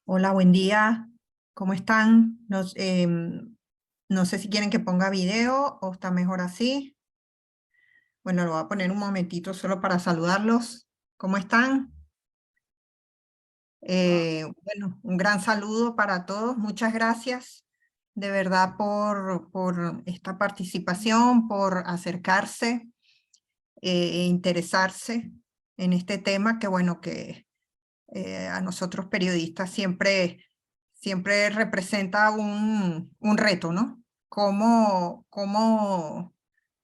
Hola, buen día. ¿Cómo están? No sé si quieren que ponga video o está mejor así. Bueno, lo voy a poner un momentito solo para saludarlos. ¿Cómo están? Bueno, un gran saludo para todos. Muchas gracias de verdad por esta participación, por acercarse e interesarse en este tema que, bueno, que a nosotros periodistas siempre representa un reto, ¿no? Cómo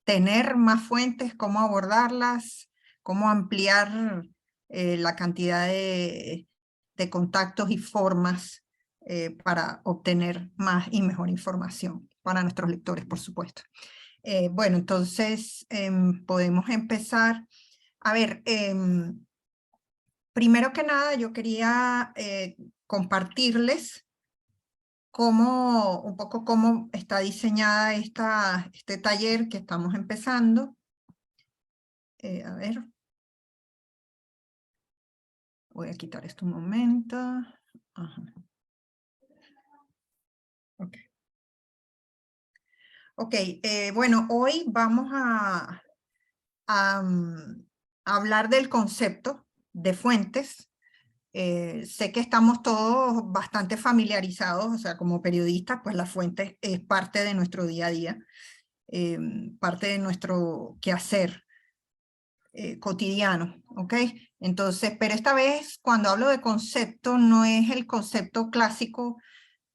tener más fuentes, cómo abordarlas, cómo ampliar la cantidad de contactos y formas para obtener más y mejor información para nuestros lectores, por supuesto. Bueno, entonces podemos empezar. A ver, primero que nada, yo quería compartirles un poco cómo está diseñada este taller que estamos empezando. A ver, voy a quitar esto un momento. Ajá. Ok, bueno, hoy vamos a hablar del concepto de fuentes. Sé que estamos todos bastante familiarizados, o sea, como periodistas, pues la fuente es parte de nuestro día a día, parte de nuestro quehacer cotidiano, ¿ok? Entonces, pero esta vez cuando hablo de concepto, no es el concepto clásico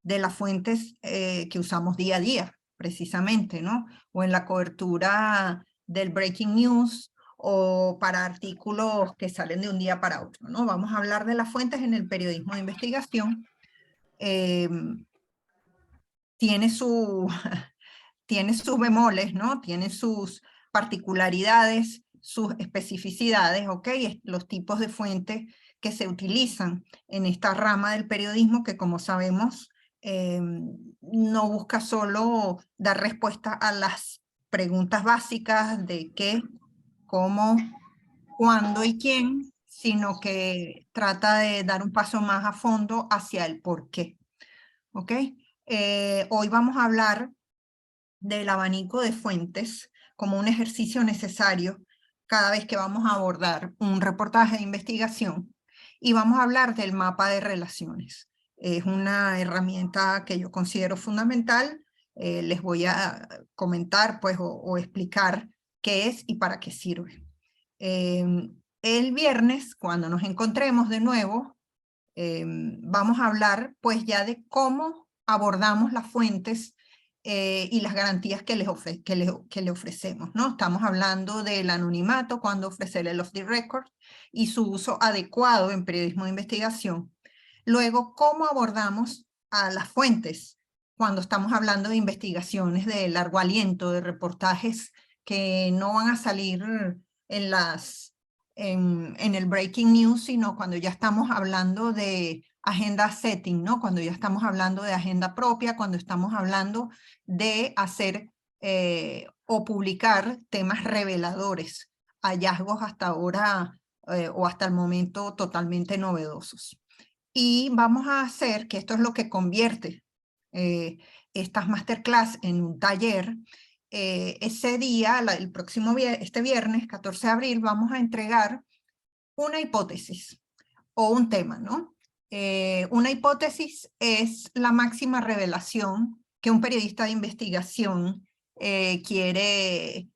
de las fuentes que usamos día a día, precisamente, ¿no? O en la cobertura del breaking news, o para artículos que salen de un día para otro, ¿no? Vamos a hablar de las fuentes en el periodismo de investigación. Eh, tiene su, tiene sus bemoles, ¿no? Tiene sus particularidades, sus especificidades, ¿ok? Los tipos de fuentes que se utilizan en esta rama del periodismo que, como sabemos, no busca solo dar respuesta a las preguntas básicas de qué, cómo, cuándo y quién, sino que trata de dar un paso más a fondo hacia el por qué, ¿ok? Hoy vamos a hablar del abanico de fuentes como un ejercicio necesario cada vez que vamos a abordar un reportaje de investigación, y vamos a hablar del mapa de relaciones. Es una herramienta que yo considero fundamental. Les voy a comentar pues, o explicar qué es y para qué sirve. El viernes, cuando nos encontremos de nuevo, vamos a hablar pues ya de cómo abordamos las fuentes y las garantías que le ofrecemos, ¿no? Estamos hablando del anonimato, cuando ofrecer el off the record y su uso adecuado en periodismo de investigación. Luego, cómo abordamos a las fuentes cuando estamos hablando de investigaciones de largo aliento, de reportajes que no van a salir en en el breaking news, sino cuando ya estamos hablando de agenda setting, ¿no? Cuando ya estamos hablando de agenda propia, cuando estamos hablando de hacer o publicar temas reveladores, hallazgos hasta ahora o hasta el momento totalmente novedosos. Y vamos a hacer, que esto es lo que convierte estas masterclass en un taller. Ese día, este viernes, 14 de abril, vamos a entregar una hipótesis o un tema, ¿no? Una hipótesis es la máxima revelación que un periodista de investigación quiere,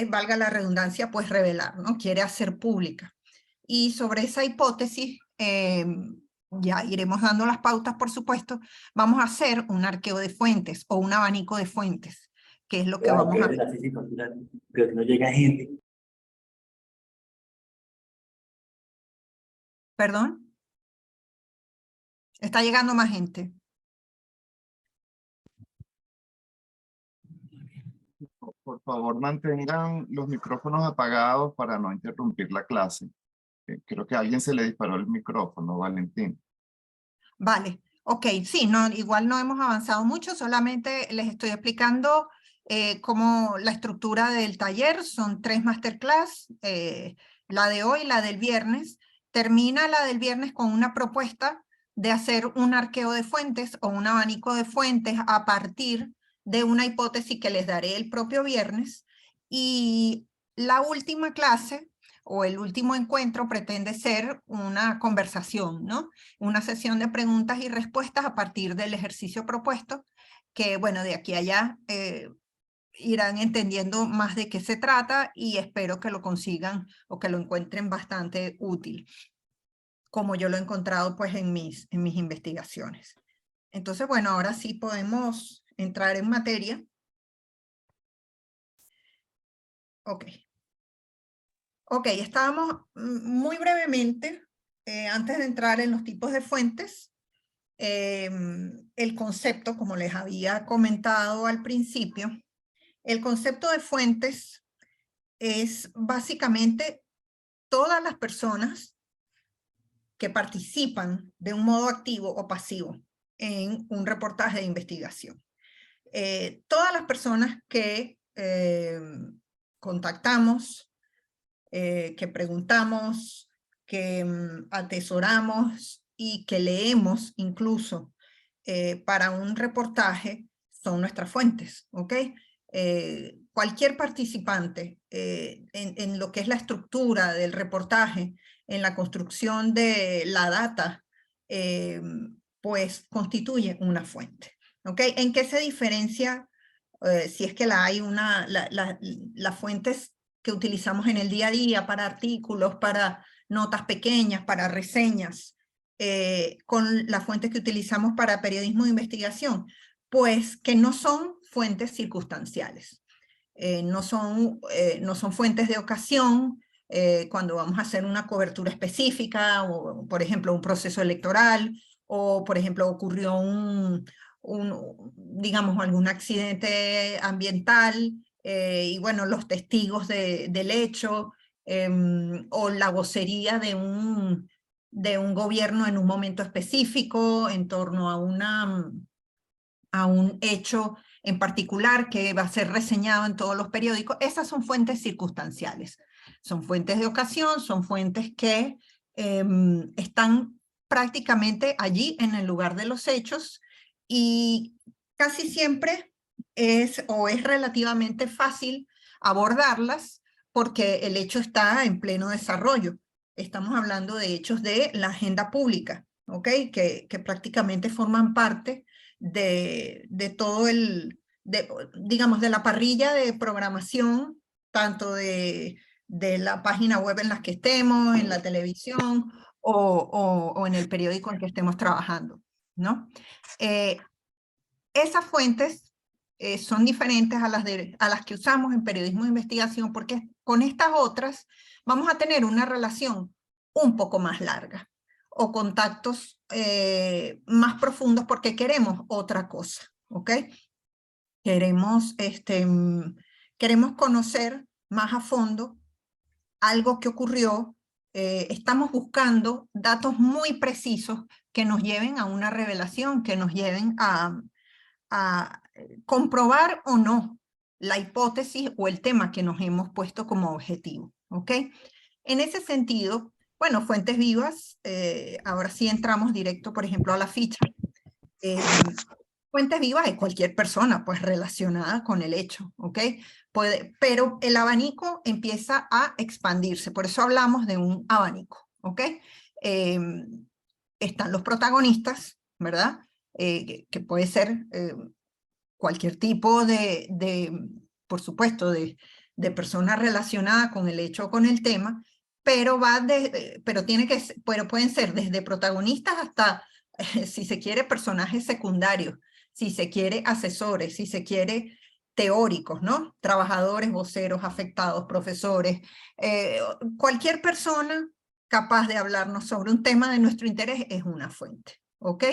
valga la redundancia, pues revelar, ¿no? Quiere hacer pública. Y sobre esa hipótesis, ya iremos dando las pautas, por supuesto, vamos a hacer un arqueo de fuentes o un abanico de fuentes, que es lo que vamos a hacer. Pero que no llega gente. ¿Perdón? Está llegando más gente. Por favor, mantengan los micrófonos apagados para no interrumpir la clase. Creo que a alguien se le disparó el micrófono, Valentín. Vale, ok, sí, no, igual no hemos avanzado mucho, solamente les estoy explicando cómo la estructura del taller. Son 3 masterclass, la de hoy, la del viernes. Termina la del viernes con una propuesta de hacer un arqueo de fuentes o un abanico de fuentes a partir de una hipótesis que les daré el propio viernes, y la última clase o el último encuentro pretende ser una conversación, ¿no? Una sesión de preguntas y respuestas a partir del ejercicio propuesto, que bueno, de aquí a allá irán entendiendo más de qué se trata y espero que lo consigan o que lo encuentren bastante útil, como yo lo he encontrado pues en mis investigaciones. Entonces, bueno, ahora sí podemos entrar en materia. Ok. Ok, estábamos muy brevemente, antes de entrar en los tipos de fuentes, el concepto, como les había comentado al principio, el concepto de fuentes es básicamente todas las personas que participan de un modo activo o pasivo en un reportaje de investigación. Todas las personas que contactamos, que preguntamos, que atesoramos y que leemos incluso para un reportaje son nuestras fuentes, ¿ok? Cualquier participante en lo que es la estructura del reportaje, en la construcción de la data, pues constituye una fuente, ¿ok? ¿En qué se diferencia, si es que la hay, las fuentes que utilizamos en el día a día para artículos, para notas pequeñas, para reseñas, con las fuentes que utilizamos para periodismo de investigación? Pues que no son fuentes circunstanciales, no son fuentes de ocasión, cuando vamos a hacer una cobertura específica, o por ejemplo un proceso electoral, o por ejemplo ocurrió digamos, algún accidente ambiental, y bueno, los testigos del hecho, o la vocería de un gobierno en un momento específico en torno a un hecho en particular que va a ser reseñado en todos los periódicos. Esas son fuentes circunstanciales, son fuentes de ocasión, son fuentes que están prácticamente allí en el lugar de los hechos, y casi siempre es relativamente fácil abordarlas porque el hecho está en pleno desarrollo. Estamos hablando de hechos de la agenda pública, ¿ok? Que prácticamente forman parte de todo digamos, de la parrilla de programación, tanto de la página web en la que estemos, en la televisión o en el periódico en que estemos trabajando, ¿no? Esas fuentes son diferentes a las que usamos en periodismo de investigación, porque con estas otras vamos a tener una relación un poco más larga, o contactos más profundos, porque queremos otra cosa, ¿ok? Queremos conocer más a fondo algo que ocurrió, estamos buscando datos muy precisos que nos lleven a una revelación, que nos lleven a comprobar o no la hipótesis o el tema que nos hemos puesto como objetivo, ¿ok? En ese sentido, bueno, fuentes vivas, ahora sí entramos directo, por ejemplo, a la ficha. Fuentes vivas es cualquier persona, pues, relacionada con el hecho, ¿ok? Pero el abanico empieza a expandirse, por eso hablamos de un abanico, ¿ok? Están los protagonistas, ¿verdad? Que puede ser cualquier tipo por supuesto, de persona relacionada con el hecho o con el tema, pero pero pueden ser desde protagonistas hasta, si se quiere, personajes secundarios, si se quiere, asesores, si se quiere, teóricos, ¿no? Trabajadores, voceros, afectados, profesores, cualquier persona capaz de hablarnos sobre un tema de nuestro interés es una fuente, ¿ok?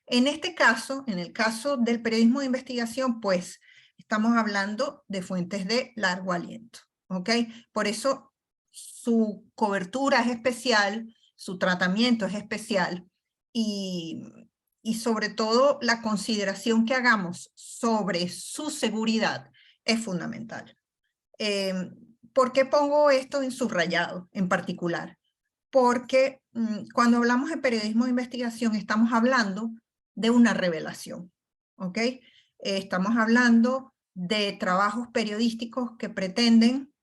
En este caso, en el caso del periodismo de investigación, pues estamos hablando de fuentes de largo aliento, ¿ok? Por eso su cobertura es especial, su tratamiento es especial, y sobre todo la consideración que hagamos sobre su seguridad es fundamental. ¿Por qué pongo esto en subrayado en particular? porque cuando hablamos de periodismo de investigación estamos hablando de una revelación, ¿ok? Estamos hablando de trabajos periodísticos que pretenden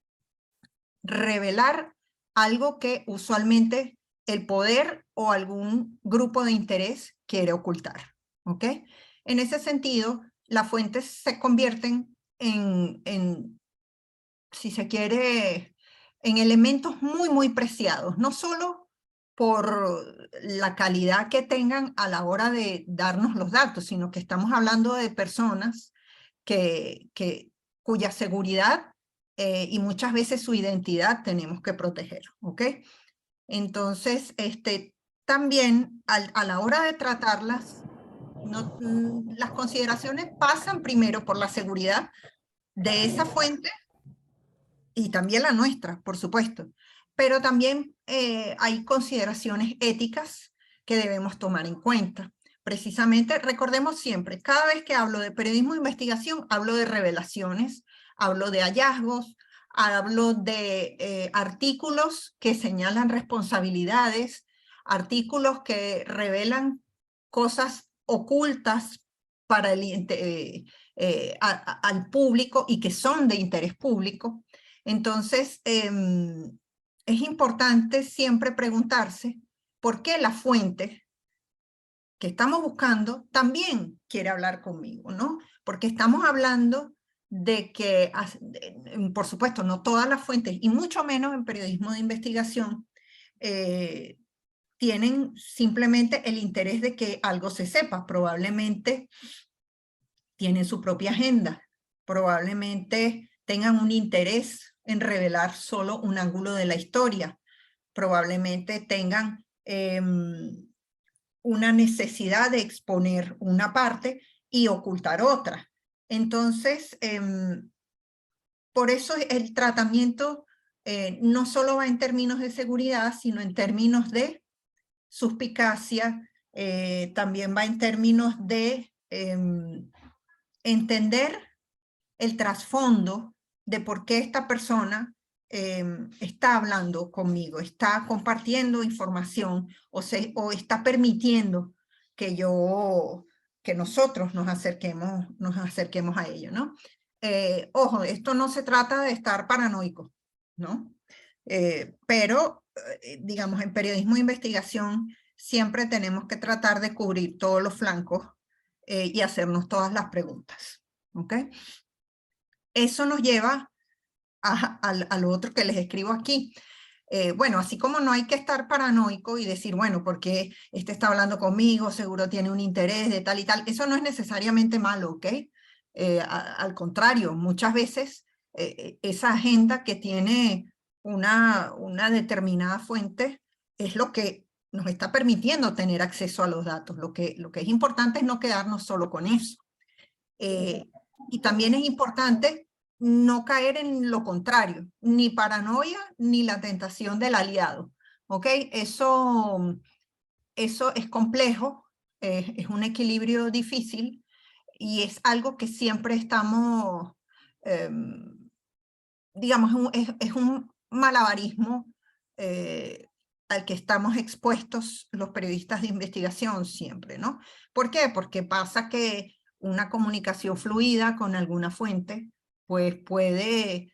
revelar algo que usualmente el poder o algún grupo de interés quiere ocultar, ¿ok? En ese sentido, las fuentes se convierten en, si se quiere, en elementos muy, muy preciados, no solo por la calidad que tengan a la hora de darnos los datos, sino que estamos hablando de personas cuya seguridad y muchas veces su identidad tenemos que proteger, ¿ok? Entonces, también a la hora de tratarlas, las consideraciones pasan primero por la seguridad de esa fuente y también la nuestra, por supuesto. Pero también hay consideraciones éticas que debemos tomar en cuenta. Precisamente, recordemos siempre, cada vez que hablo de periodismo de investigación, hablo de revelaciones, hablo de hallazgos, hablo de artículos que señalan responsabilidades, artículos que revelan cosas ocultas para al público y que son de interés público. Entonces, es importante siempre preguntarse por qué la fuente que estamos buscando también quiere hablar conmigo, ¿no? Porque estamos hablando de que, por supuesto, no todas las fuentes, y mucho menos en periodismo de investigación, tienen simplemente el interés de que algo se sepa. Probablemente tienen su propia agenda, probablemente tengan un interés en revelar solo un ángulo de la historia, probablemente tengan una necesidad de exponer una parte y ocultar otra. Entonces, por eso el tratamiento no solo va en términos de seguridad, sino en términos de suspicacia, también va en términos de entender el trasfondo de por qué esta persona está hablando conmigo, está compartiendo información o está permitiendo que nosotros nos acerquemos a ello, ¿no? Ojo, esto no se trata de estar paranoico, ¿no? Pero, digamos, en periodismo de investigación siempre tenemos que tratar de cubrir todos los flancos y hacernos todas las preguntas, ¿ok? Eso nos lleva a lo otro que les escribo aquí. Bueno, así como no hay que estar paranoico y decir, bueno, porque este está hablando conmigo, seguro tiene un interés de tal y tal, eso no es necesariamente malo, ¿ok? Al contrario, muchas veces esa agenda que tiene una determinada fuente es lo que nos está permitiendo tener acceso a los datos. Lo que es importante es no quedarnos solo con eso. Y también es importante no caer en lo contrario, ni paranoia, ni la tentación del aliado, ¿ok? Eso es complejo, es un equilibrio difícil y es algo que siempre estamos, digamos, es un malabarismo al que estamos expuestos los periodistas de investigación siempre, ¿no? ¿Por qué? Porque pasa que una comunicación fluida con alguna fuente, pues puede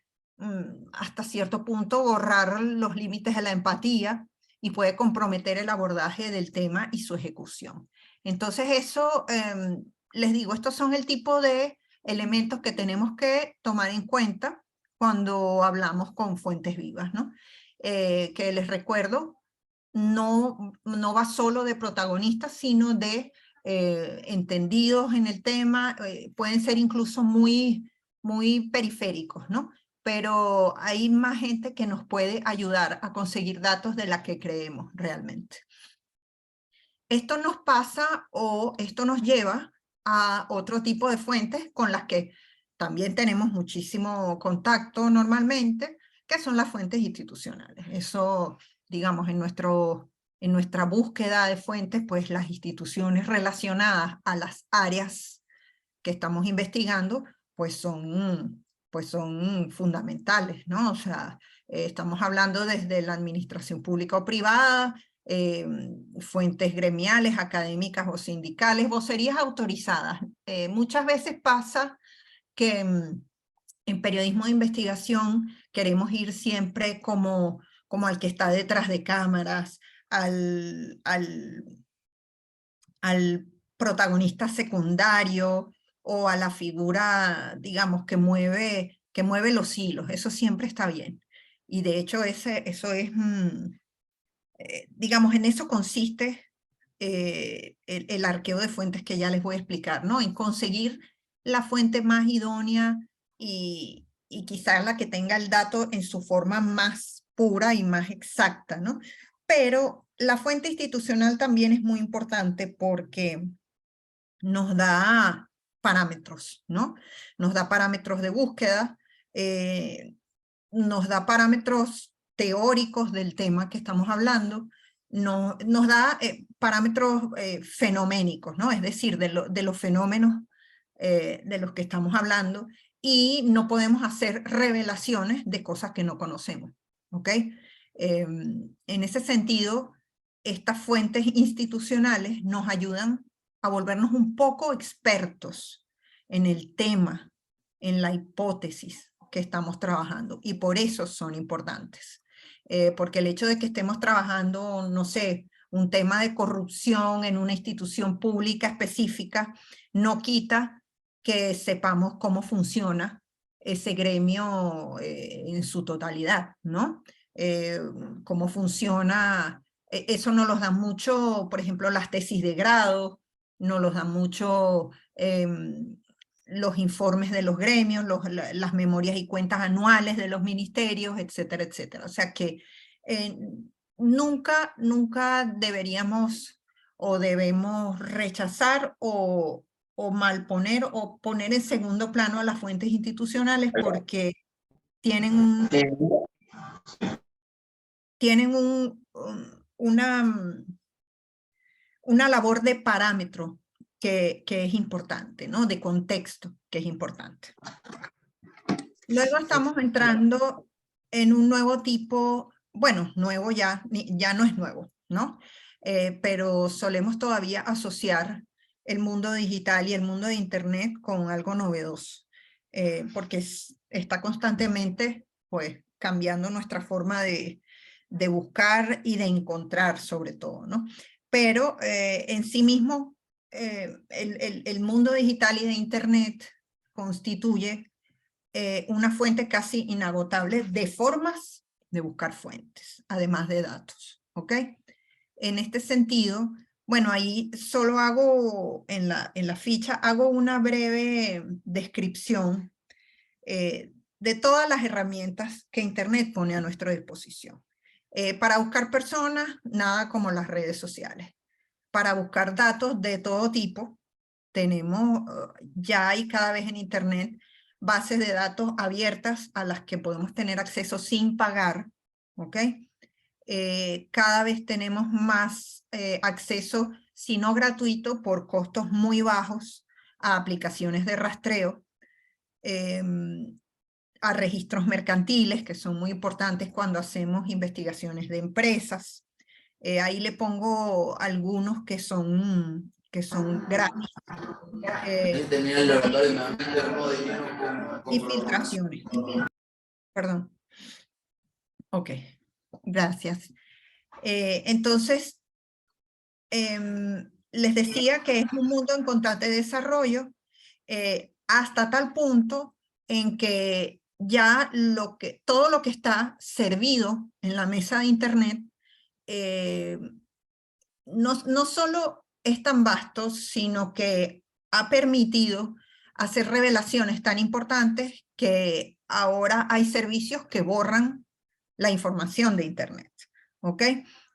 hasta cierto punto borrar los límites de la empatía y puede comprometer el abordaje del tema y su ejecución. Entonces eso, les digo, estos son el tipo de elementos que tenemos que tomar en cuenta cuando hablamos con fuentes vivas, ¿no? Que les recuerdo, no va solo de protagonistas, sino de entendidos en el tema, pueden ser incluso muy periféricos, ¿no? Pero hay más gente que nos puede ayudar a conseguir datos de la que creemos realmente. Esto nos pasa o esto nos lleva a otro tipo de fuentes con las que también tenemos muchísimo contacto normalmente, que son las fuentes institucionales. Eso, digamos, en nuestra búsqueda de fuentes, pues las instituciones relacionadas a las áreas que estamos investigando, pues son pues son fundamentales, ¿no? O sea, estamos hablando desde la administración pública o privada, fuentes gremiales, académicas o sindicales, vocerías autorizadas. Muchas veces pasa que en periodismo de investigación queremos ir siempre como al que está detrás de cámaras, al protagonista secundario o a la figura, digamos, que mueve los hilos. Eso siempre está bien. Y de hecho eso es, digamos, en eso consiste el arqueo de fuentes que ya les voy a explicar, ¿no? En conseguir la fuente más idónea y quizás la que tenga el dato en su forma más pura y más exacta, ¿no? Pero la fuente institucional también es muy importante porque nos da parámetros, ¿no? Nos da parámetros de búsqueda, nos da parámetros teóricos del tema que estamos hablando, nos da parámetros fenoménicos, ¿no? Es decir, de los fenómenos de los que estamos hablando, y no podemos hacer revelaciones de cosas que no conocemos, ¿ok? En ese sentido, estas fuentes institucionales nos ayudan a volvernos un poco expertos en el tema, en la hipótesis que estamos trabajando, y por eso son importantes. Porque el hecho de que estemos trabajando, no sé, un tema de corrupción en una institución pública específica, no quita que sepamos cómo funciona ese gremio en su totalidad, ¿no? Cómo funciona, eso nos los dan mucho, por ejemplo, las tesis de grado, nos los dan mucho los informes de los gremios, las memorias y cuentas anuales de los ministerios, etcétera, etcétera. O sea que nunca deberíamos o debemos rechazar o malponer o poner en segundo plano a las fuentes institucionales, porque tienen una labor de parámetro que es importante, ¿no? De contexto, que es importante. Luego estamos entrando en un nuevo tipo, bueno, nuevo ya no es nuevo, ¿no? Pero solemos todavía asociar el mundo digital y el mundo de Internet con algo novedoso, porque está constantemente, pues, cambiando nuestra forma de buscar y de encontrar, sobre todo, ¿no? Pero en sí mismo, el mundo digital y de Internet constituye una fuente casi inagotable de formas de buscar fuentes, además de datos, ¿ok? En este sentido, bueno, ahí solo hago, en la ficha, hago una breve descripción de todas las herramientas que Internet pone a nuestra disposición. Para buscar personas, nada como las redes sociales. Para buscar datos de todo tipo, tenemos, ya hay cada vez en Internet bases de datos abiertas a las que podemos tener acceso sin pagar, ¿ok? Cada vez tenemos más acceso, si no gratuito, por costos muy bajos, a aplicaciones de rastreo, a registros mercantiles, que son muy importantes cuando hacemos investigaciones de empresas. Ahí le pongo algunos que son gratis. Y filtraciones. Perdón. Ok, gracias. Entonces, les decía que es un mundo en constante desarrollo, hasta tal punto en que ya todo lo que está servido en la mesa de Internet no solo es tan vasto, sino que ha permitido hacer revelaciones tan importantes que ahora hay servicios que borran la información de Internet, ¿ok?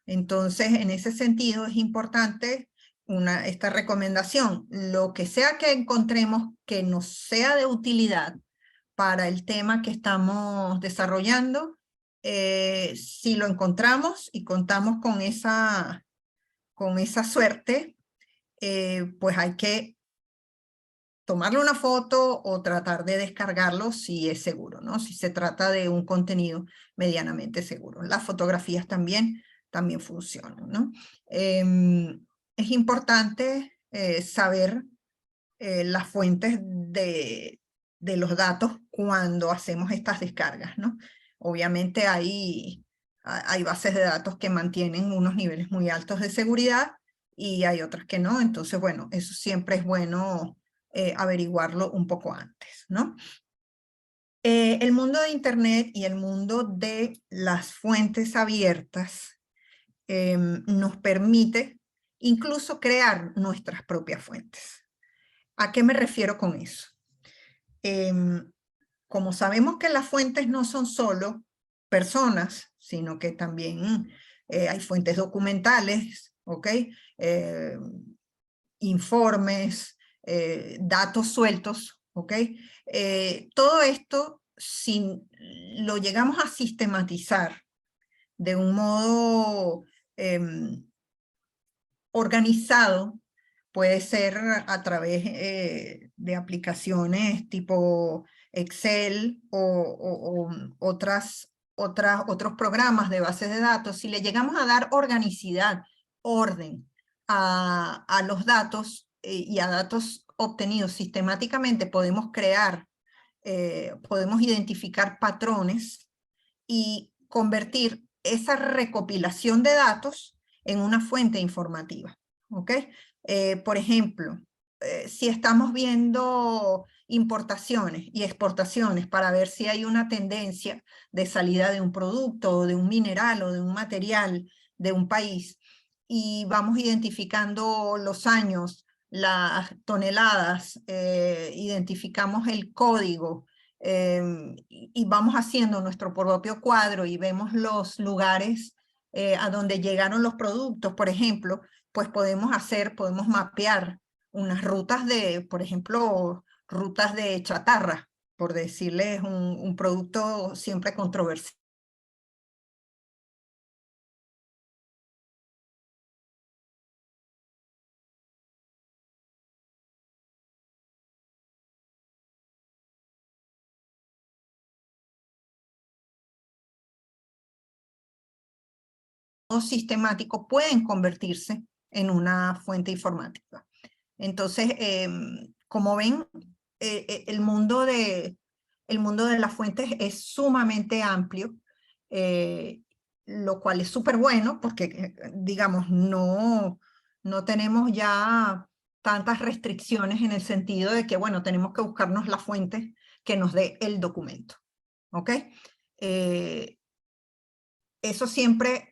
Entonces, en ese sentido es importante esta recomendación. Lo que sea que encontremos que nos sea de utilidad para el tema que estamos desarrollando, si lo encontramos y contamos con esa suerte, pues hay que tomarle una foto o tratar de descargarlo si es seguro, ¿no? Si se trata de un contenido medianamente seguro. Las fotografías también funcionan, ¿no? Es importante saber las fuentes de los datos cuando hacemos estas descargas, ¿no? Obviamente hay bases de datos que mantienen unos niveles muy altos de seguridad y hay otras que no, entonces bueno, eso siempre es bueno averiguarlo un poco antes, ¿no? El mundo de Internet y el mundo de las fuentes abiertas nos permite incluso crear nuestras propias fuentes. ¿A qué me refiero con eso? Como sabemos que las fuentes no son solo personas, sino que también hay fuentes documentales, ¿ok? Informes, datos sueltos, ¿ok? Todo esto, si lo llegamos a sistematizar de un modo organizado, puede ser a través de aplicaciones tipo Excel o otros programas de bases de datos. Si le llegamos a dar organicidad, orden a los datos y a datos obtenidos sistemáticamente, podemos crear, podemos identificar patrones y convertir esa recopilación de datos en una fuente informativa, ¿ok? Por ejemplo, si estamos viendo importaciones y exportaciones para ver si hay una tendencia de salida de un producto, o de un mineral, o de un material de un país, y vamos identificando los años, las toneladas, identificamos el código, y vamos haciendo nuestro propio cuadro y vemos los lugares a donde llegaron los productos, por ejemplo, pues podemos mapear unas rutas de, por ejemplo, rutas de chatarra, por decirles un producto siempre controversial. Sistemático pueden convertirse en una fuente informática. Entonces, como ven, el mundo de las fuentes es sumamente amplio, lo cual es súper bueno porque, digamos, no tenemos ya tantas restricciones en el sentido de que, bueno, tenemos que buscarnos la fuente que nos dé el documento, ¿ok? Eso siempre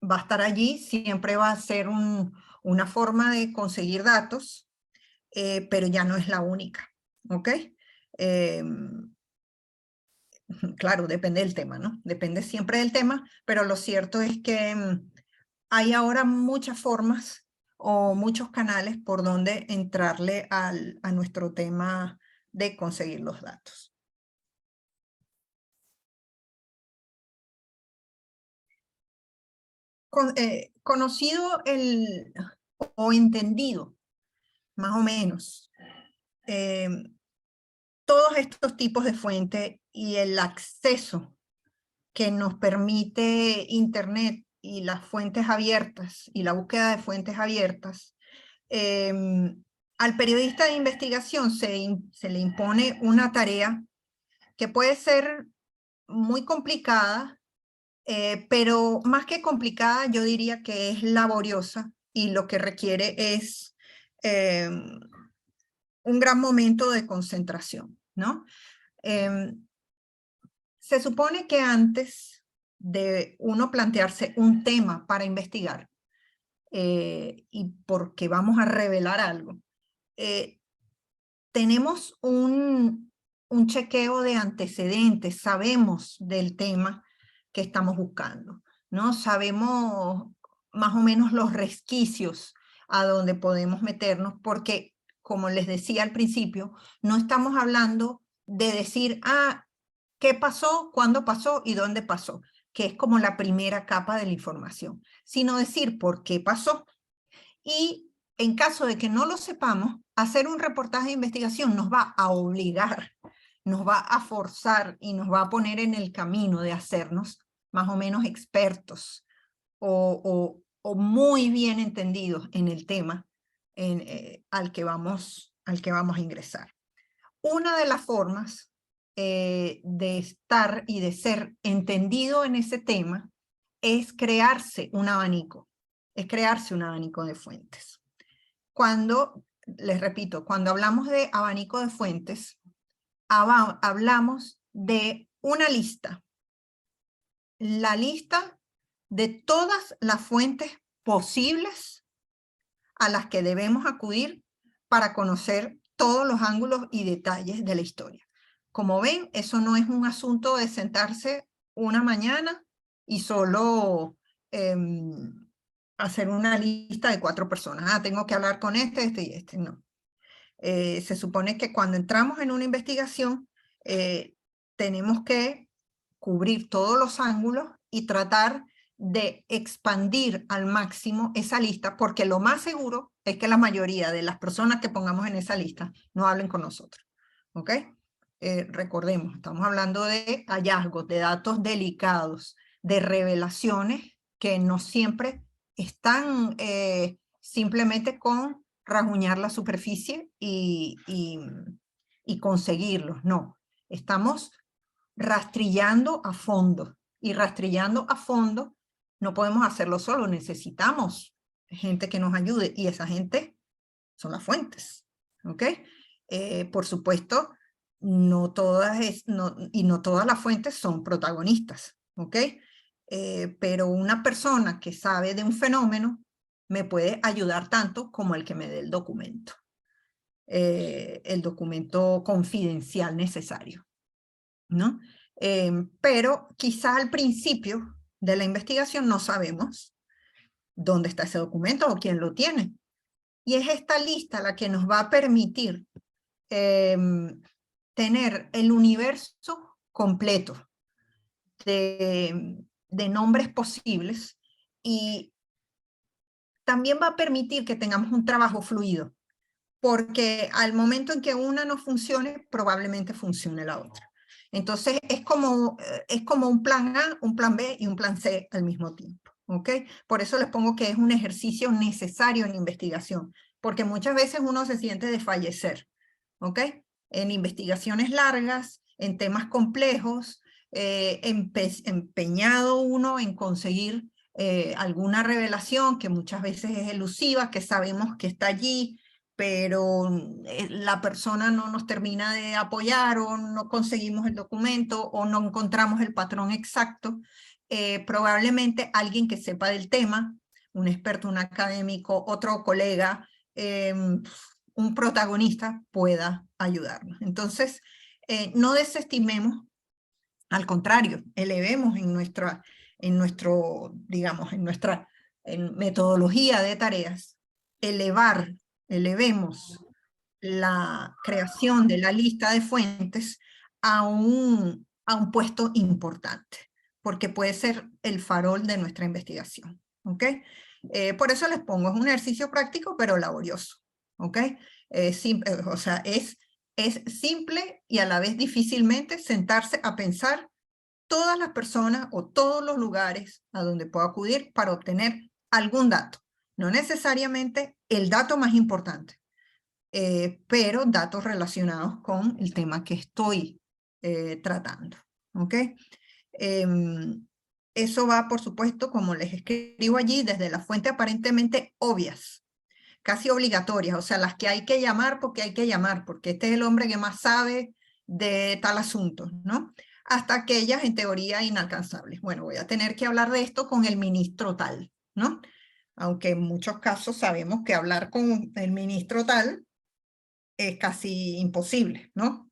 va a estar allí, siempre va a ser una forma de conseguir datos, pero ya no es la única, ¿ok? Claro, depende del tema, ¿no? Depende siempre del tema, pero lo cierto es que hay ahora muchas formas o muchos canales por donde entrarle a nuestro tema de conseguir los datos. Conocido o entendido, más o menos, todos estos tipos de fuentes y el acceso que nos permite Internet y las fuentes abiertas y la búsqueda de fuentes abiertas, al periodista de investigación se le impone una tarea que puede ser muy complicada, pero más que complicada yo diría que es laboriosa y lo que requiere es un gran momento de concentración, ¿no? Se supone que antes de uno plantearse un tema para investigar, y porque vamos a revelar algo, tenemos un chequeo de antecedentes, sabemos del tema que estamos buscando, ¿no? Sabemos más o menos los resquicios a donde podemos meternos, porque, como les decía al principio, no estamos hablando de decir, ¿qué pasó? ¿Cuándo pasó? ¿Y dónde pasó? Que es como la primera capa de la información, sino decir por qué pasó. Y en caso de que no lo sepamos, hacer un reportaje de investigación nos va a obligar, nos va a forzar y nos va a poner en el camino de hacernos más o menos expertos o muy bien entendidos en el tema al que vamos a ingresar. Una de las formas de estar y de ser entendido en ese tema es crearse un abanico de fuentes. Cuando, les repito, cuando hablamos de abanico de fuentes, hablamos de una lista. La lista de todas las fuentes posibles a las que debemos acudir para conocer todos los ángulos y detalles de la historia. Como ven, eso no es un asunto de sentarse una mañana y solo hacer una lista de 4 personas. Ah, tengo que hablar con este y este. No. Se supone que cuando entramos en una investigación, tenemos que cubrir todos los ángulos y tratar de expandir al máximo esa lista, porque lo más seguro es que la mayoría de las personas que pongamos en esa lista no hablen con nosotros. ¿Ok? Recordemos, estamos hablando de hallazgos, de datos delicados, de revelaciones que no siempre están simplemente con rasguñar la superficie y conseguirlos. No, estamos rastrillando a fondo. Y rastrillando a fondo no podemos hacerlo solo, necesitamos gente que nos ayude y esa gente son las fuentes. ¿Ok? Por supuesto, no todas las fuentes son protagonistas. ¿Ok? Pero una persona que sabe de un fenómeno me puede ayudar tanto como el que me dé el documento confidencial necesario, ¿no? Pero quizá al principio de la investigación no sabemos dónde está ese documento o quién lo tiene. Y es esta lista la que nos va a permitir tener el universo completo de nombres posibles y también va a permitir que tengamos un trabajo fluido, porque al momento en que una no funcione, probablemente funcione la otra. Entonces es como un plan A, un plan B y un plan C al mismo tiempo. ¿Ok? Por eso les pongo que es un ejercicio necesario en investigación, porque muchas veces uno se siente desfallecer. ¿Ok? En investigaciones largas, en temas complejos, empeñado uno en conseguir alguna revelación que muchas veces es elusiva, que sabemos que está allí, pero la persona no nos termina de apoyar o no conseguimos el documento o no encontramos el patrón exacto, probablemente alguien que sepa del tema, un experto, un académico, otro colega, un protagonista pueda ayudarnos. Entonces, no desestimemos, al contrario, elevemos en nuestra metodología de tareas, elevemos la creación de la lista de fuentes a un puesto importante, porque puede ser el farol de nuestra investigación. ¿Ok? Por eso les pongo, es un ejercicio práctico, pero laborioso. ¿Ok? O sea, es simple y a la vez difícilmente sentarse a pensar todas las personas o todos los lugares a donde puedo acudir para obtener algún dato. No necesariamente el dato más importante, pero datos relacionados con el tema que estoy tratando. ¿Ok? Eso va, por supuesto, como les escribo allí, desde las fuentes aparentemente obvias, casi obligatorias, o sea, las que hay que llamar porque hay que llamar, porque este es el hombre que más sabe de tal asunto, ¿no? Hasta aquellas en teoría inalcanzables. Bueno, voy a tener que hablar de esto con el ministro tal, ¿no? Aunque en muchos casos sabemos que hablar con el ministro tal es casi imposible, ¿no?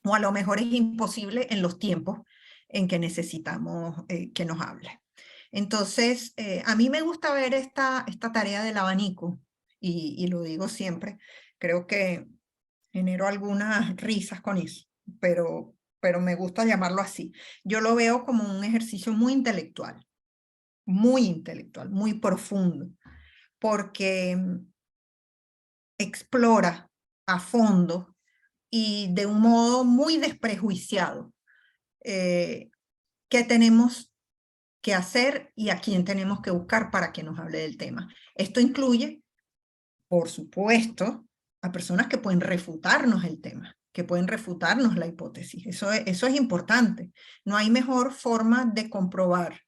O a lo mejor es imposible en los tiempos en que necesitamos que nos hable. Entonces, a mí me gusta ver esta tarea del abanico, y lo digo siempre, creo que genero algunas risas con eso, pero me gusta llamarlo así. Yo lo veo como un ejercicio muy intelectual, muy profundo, porque explora a fondo y de un modo muy desprejuiciado qué tenemos que hacer y a quién tenemos que buscar para que nos hable del tema. Esto incluye, por supuesto, a personas que pueden refutarnos el tema, que pueden refutarnos la hipótesis. Eso es importante. No hay mejor forma de comprobar,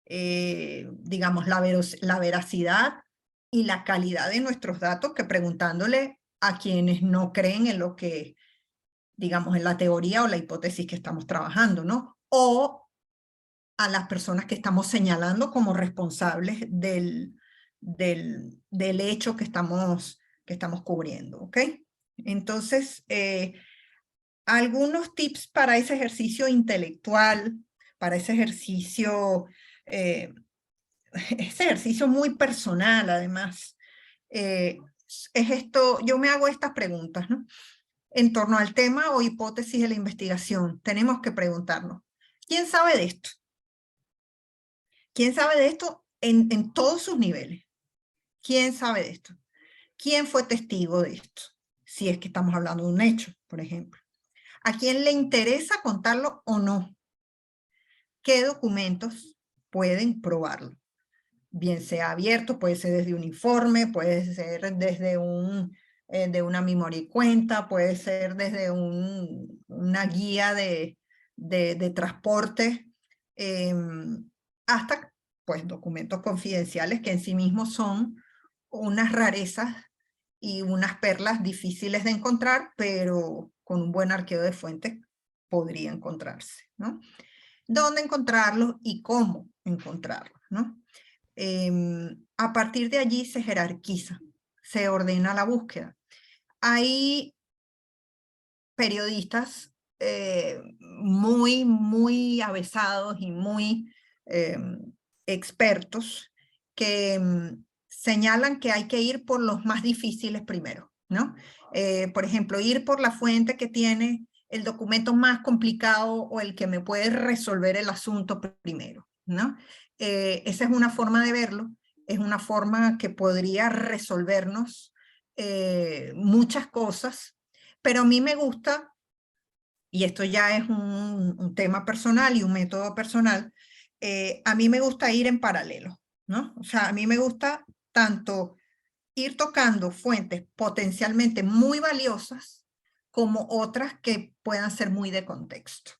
digamos, la veracidad y la calidad de nuestros datos que preguntándole a quienes no creen en lo que, digamos, en la teoría o la hipótesis que estamos trabajando, ¿no? O a las personas que estamos señalando como responsables del hecho que estamos cubriendo, ¿ok? Entonces, algunos tips para ese ejercicio intelectual, para ese ejercicio muy personal, además, es esto, yo me hago estas preguntas, ¿no? En torno al tema o hipótesis de la investigación, tenemos que preguntarnos, ¿quién sabe de esto? ¿Quién sabe de esto en todos sus niveles? ¿Quién sabe de esto? ¿Quién fue testigo de esto? Si es que estamos hablando de un hecho, por ejemplo. ¿A quién le interesa contarlo o no? ¿Qué documentos pueden probarlo? Bien sea abierto, puede ser desde un informe, puede ser desde de una memoria y cuenta, puede ser desde una guía de transporte, hasta pues documentos confidenciales que en sí mismos son unas rarezas y unas perlas difíciles de encontrar, pero con un buen arqueo de fuentes podría encontrarse, ¿no? ¿Dónde encontrarlos y cómo encontrarlos, ¿no? A partir de allí se jerarquiza, se ordena la búsqueda. Hay periodistas muy avesados y muy expertos que señalan que hay que ir por los más difíciles primero, ¿no? Por ejemplo, ir por la fuente que tiene el documento más complicado o el que me puede resolver el asunto primero, ¿no? Esa es una forma de verlo, es una forma que podría resolvernos muchas cosas, pero a mí me gusta, y esto ya es un tema personal y un método personal, a mí me gusta ir en paralelo, ¿no? O sea, a mí me gusta tanto ir tocando fuentes potencialmente muy valiosas como otras que puedan ser muy de contexto.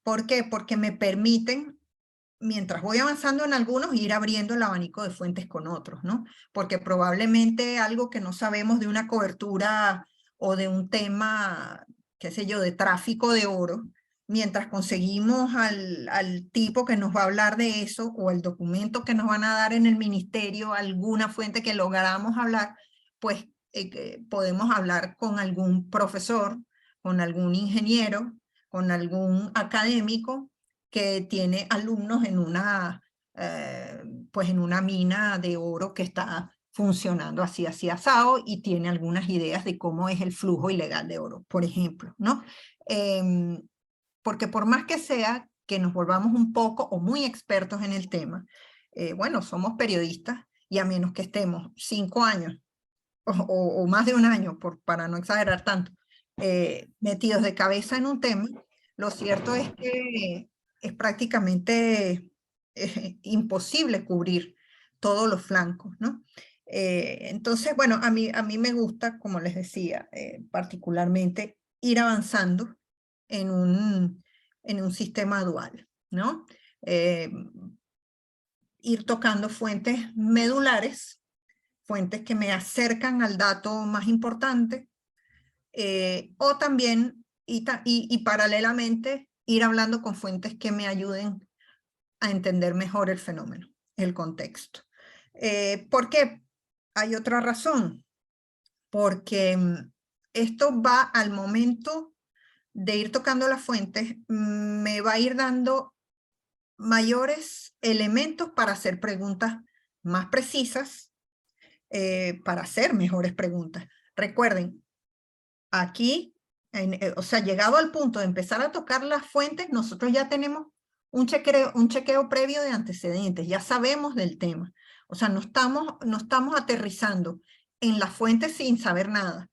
¿Por qué? Porque me permiten, mientras voy avanzando en algunos, ir abriendo el abanico de fuentes con otros, ¿no? Porque probablemente algo que no sabemos de una cobertura o de un tema, qué sé yo, de tráfico de oro, mientras conseguimos al tipo que nos va a hablar de eso, o el documento que nos van a dar en el ministerio, alguna fuente que logramos hablar, pues podemos hablar con algún profesor, con algún ingeniero, con algún académico que tiene alumnos en pues en una mina de oro que está funcionando así asado y tiene algunas ideas de cómo es el flujo ilegal de oro, por ejemplo, ¿no? Porque por más que sea que nos volvamos un poco o muy expertos en el tema, bueno, somos periodistas y a menos que estemos 5 años o más de un año, para no exagerar tanto, metidos de cabeza en un tema, lo cierto es que es prácticamente imposible cubrir todos los flancos, ¿no? Entonces, bueno, a mí me gusta, como les decía, particularmente ir avanzando en un sistema dual, ¿no? Ir tocando fuentes medulares, fuentes que me acercan al dato más importante, o también, y paralelamente, ir hablando con fuentes que me ayuden a entender mejor el fenómeno, el contexto. ¿Por qué? Hay otra razón, porque esto va al momento de ir tocando las fuentes, me va a ir dando mayores elementos para hacer preguntas más precisas, para hacer mejores preguntas. Recuerden, aquí, o sea, llegado al punto de empezar a tocar las fuentes, nosotros ya tenemos un chequeo previo de antecedentes, ya sabemos del tema. O sea, no estamos aterrizando en las fuentes sin saber nada.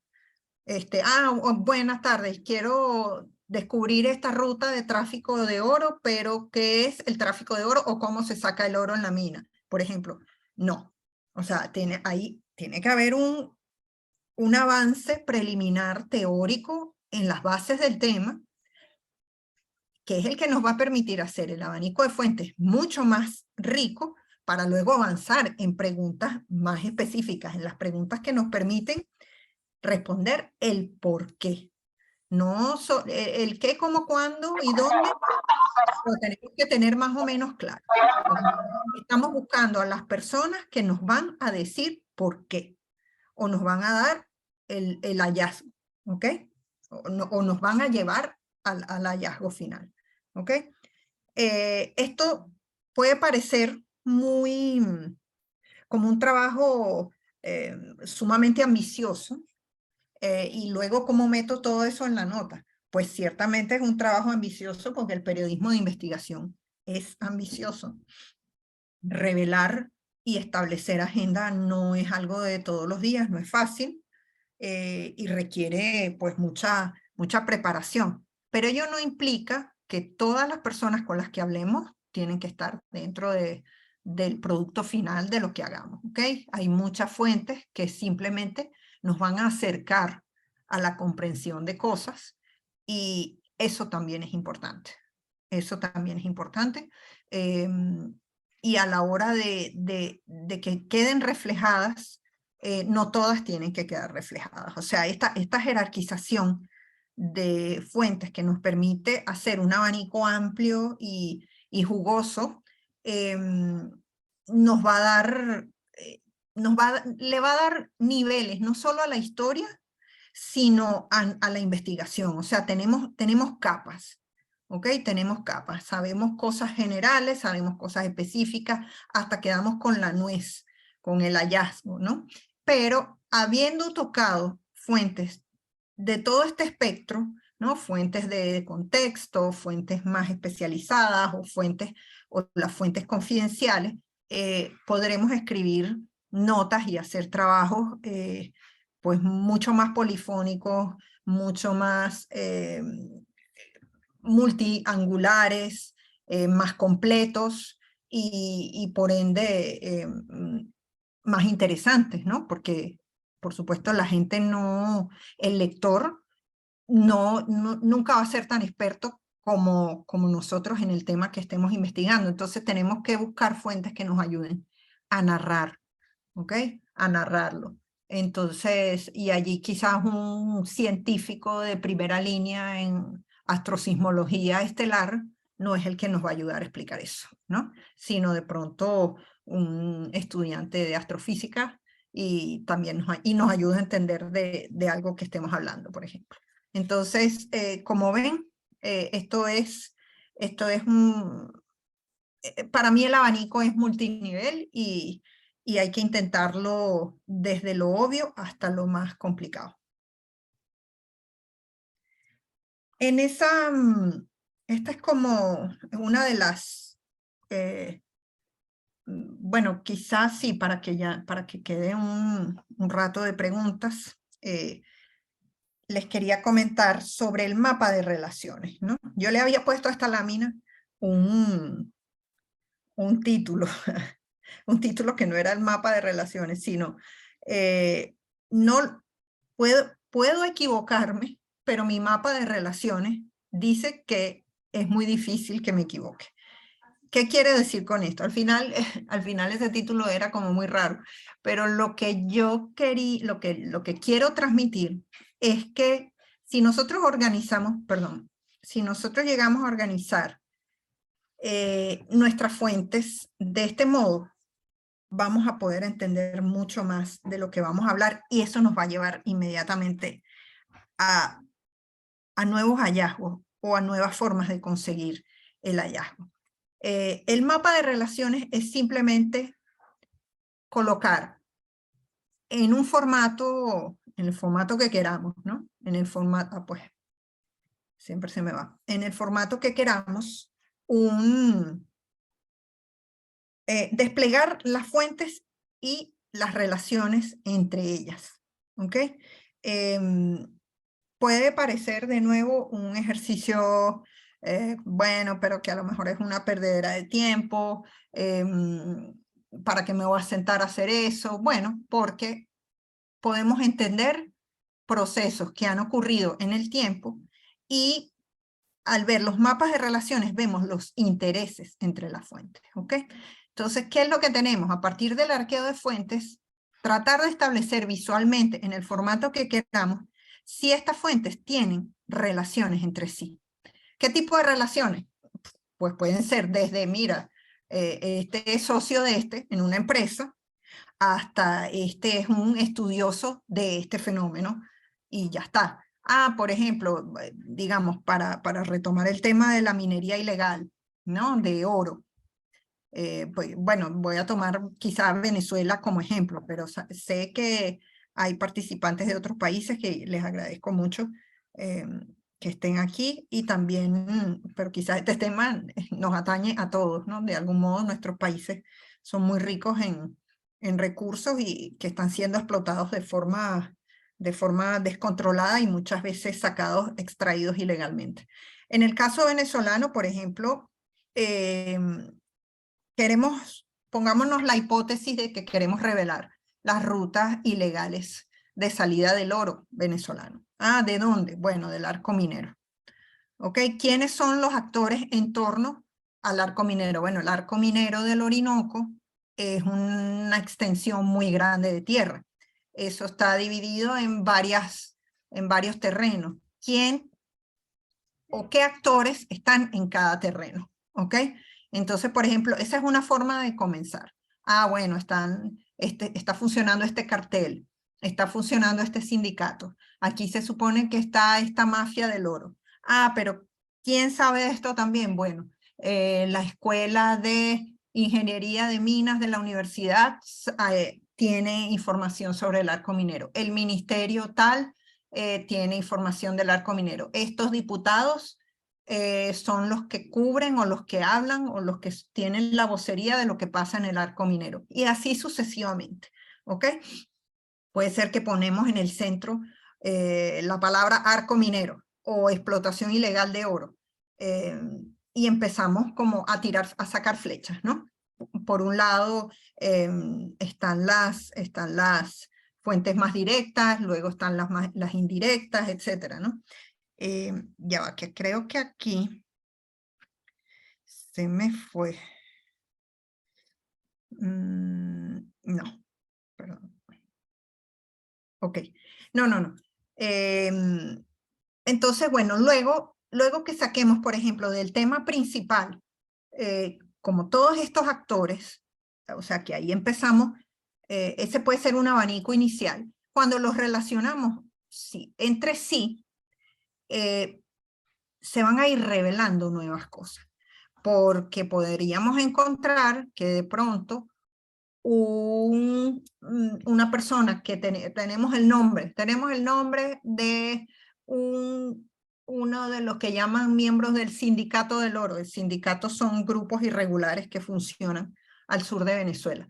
Buenas tardes, quiero descubrir esta ruta de tráfico de oro, pero ¿qué es el tráfico de oro o cómo se saca el oro en la mina? Por ejemplo, no. O sea, ahí tiene que haber un avance preliminar teórico en las bases del tema, que es el que nos va a permitir hacer el abanico de fuentes mucho más rico para luego avanzar en preguntas más específicas, en las preguntas que nos permiten responder el por qué. No el qué, cómo, cuándo y dónde, lo tenemos que tener más o menos claro. Estamos buscando a las personas que nos van a decir por qué, o nos van a dar el hallazgo, ¿ok? O nos van a llevar al hallazgo final, ¿ok? Esto puede parecer muy como un trabajo sumamente ambicioso, y luego cómo meto todo eso en la nota. Pues ciertamente es un trabajo ambicioso porque el periodismo de investigación es ambicioso. Revelar y establecer agenda no es algo de todos los días, no es fácil, y requiere pues mucha preparación. Pero ello no implica que todas las personas con las que hablemos tienen que estar dentro del producto final de lo que hagamos, ¿ok? Hay muchas fuentes que simplemente nos van a acercar a la comprensión de cosas, y eso también es importante. Eso también es importante. Y a la hora de que queden reflejadas, no todas tienen que quedar reflejadas. O sea, esta jerarquización de fuentes que nos permite hacer un abanico amplio y jugoso, nos va a dar, le va a dar niveles, no solo a la historia, sino a la investigación. O sea, tenemos capas. ¿Ok? Tenemos capas, sabemos cosas generales, sabemos cosas específicas, hasta quedamos con la nuez, con el hallazgo, ¿no? Pero habiendo tocado fuentes de todo este espectro, ¿no? Fuentes de contexto, fuentes más especializadas o las fuentes confidenciales, podremos escribir notas y hacer trabajos pues mucho más polifónicos, mucho más multiangulares, más completos y por ende más interesantes, ¿no? Porque, por supuesto, la gente el lector nunca va a ser tan experto como nosotros en el tema que estemos investigando. Entonces tenemos que buscar fuentes que nos ayuden a narrar, ¿ok? A narrarlo. Entonces, y allí quizás un científico de primera línea en astrosismología estelar no es el que nos va a ayudar a explicar eso, ¿no? Sino de pronto un estudiante de astrofísica y también nos ayuda a entender de algo que estemos hablando, por ejemplo. Entonces, como ven, esto es para mí el abanico es multinivel y hay que intentarlo desde lo obvio hasta lo más complicado. Esta es como una de las, bueno, quizás sí, para que quede un rato de preguntas, les quería comentar sobre el mapa de relaciones, ¿no? Yo le había puesto a esta lámina un título, un título que no era el mapa de relaciones, sino no puedo equivocarme, pero mi mapa de relaciones dice que es muy difícil que me equivoque. ¿Qué quiere decir con esto? Al final ese título era como muy raro, pero lo que yo quería, lo que quiero transmitir es que si nosotros si nosotros llegamos a organizar nuestras fuentes de este modo, vamos a poder entender mucho más de lo que vamos a hablar, y eso nos va a llevar inmediatamente a nuevos hallazgos o a nuevas formas de conseguir el hallazgo. El mapa de relaciones es simplemente colocar en un formato, en el formato que queramos, ¿no? En el formato, pues, siempre se me va. En el formato que queramos, desplegar las fuentes y las relaciones entre ellas. ¿Ok? Puede parecer de nuevo un ejercicio, bueno, pero que a lo mejor es una perdedera de tiempo. ¿Para qué me voy a sentar a hacer eso? Bueno, porque podemos entender procesos que han ocurrido en el tiempo y al ver los mapas de relaciones vemos los intereses entre las fuentes. ¿Ok? Entonces, ¿qué es lo que tenemos? A partir del arqueo de fuentes, tratar de establecer visualmente en el formato que queramos si estas fuentes tienen relaciones entre sí. ¿Qué tipo de relaciones? Pues pueden ser desde, mira, este es socio de este en una empresa, hasta este es un estudioso de este fenómeno y ya está. Por ejemplo, digamos, para retomar el tema de la minería ilegal, ¿no? De oro. Pues, bueno, voy a tomar quizá Venezuela como ejemplo, pero sé que hay participantes de otros países que les agradezco mucho que estén aquí y también, pero quizás este tema nos atañe a todos, ¿no? De algún modo nuestros países son muy ricos en recursos y que están siendo explotados de forma descontrolada y muchas veces sacados, extraídos ilegalmente. En el caso venezolano, por ejemplo, pongámonos la hipótesis de que queremos revelar las rutas ilegales de salida del oro venezolano. ¿De dónde? Bueno, del arco minero. ¿Ok? ¿Quiénes son los actores en torno al arco minero? Bueno, el arco minero del Orinoco es una extensión muy grande de tierra. Eso está dividido en varios terrenos. ¿Quién o qué actores están en cada terreno? ¿Ok? Entonces, por ejemplo, esa es una forma de comenzar. Bueno, está funcionando este cartel, está funcionando este sindicato. Aquí se supone que está esta mafia del oro. Pero ¿quién sabe esto también? Bueno, la Escuela de Ingeniería de Minas de la universidad tiene información sobre el arco minero. El ministerio tal tiene información del arco minero. Estos diputados son los que cubren o los que hablan o los que tienen la vocería de lo que pasa en el arco minero. Y así sucesivamente. ¿Ok? Puede ser que ponemos en el centro la palabra arco minero o explotación ilegal de oro. Y empezamos como a sacar flechas, ¿no? Por un lado están las fuentes más directas, luego están las indirectas, etcétera, ¿no? Ya va, que creo que aquí se me fue. No, perdón. Ok, no. Entonces, bueno, luego que saquemos, por ejemplo, del tema principal, como todos estos actores, o sea que ahí empezamos, ese puede ser un abanico inicial. Cuando los relacionamos entre sí, se van a ir revelando nuevas cosas, porque podríamos encontrar que de pronto una persona que tenemos el nombre de uno de los que llaman miembros del sindicato del oro. El sindicato son grupos irregulares que funcionan al sur de Venezuela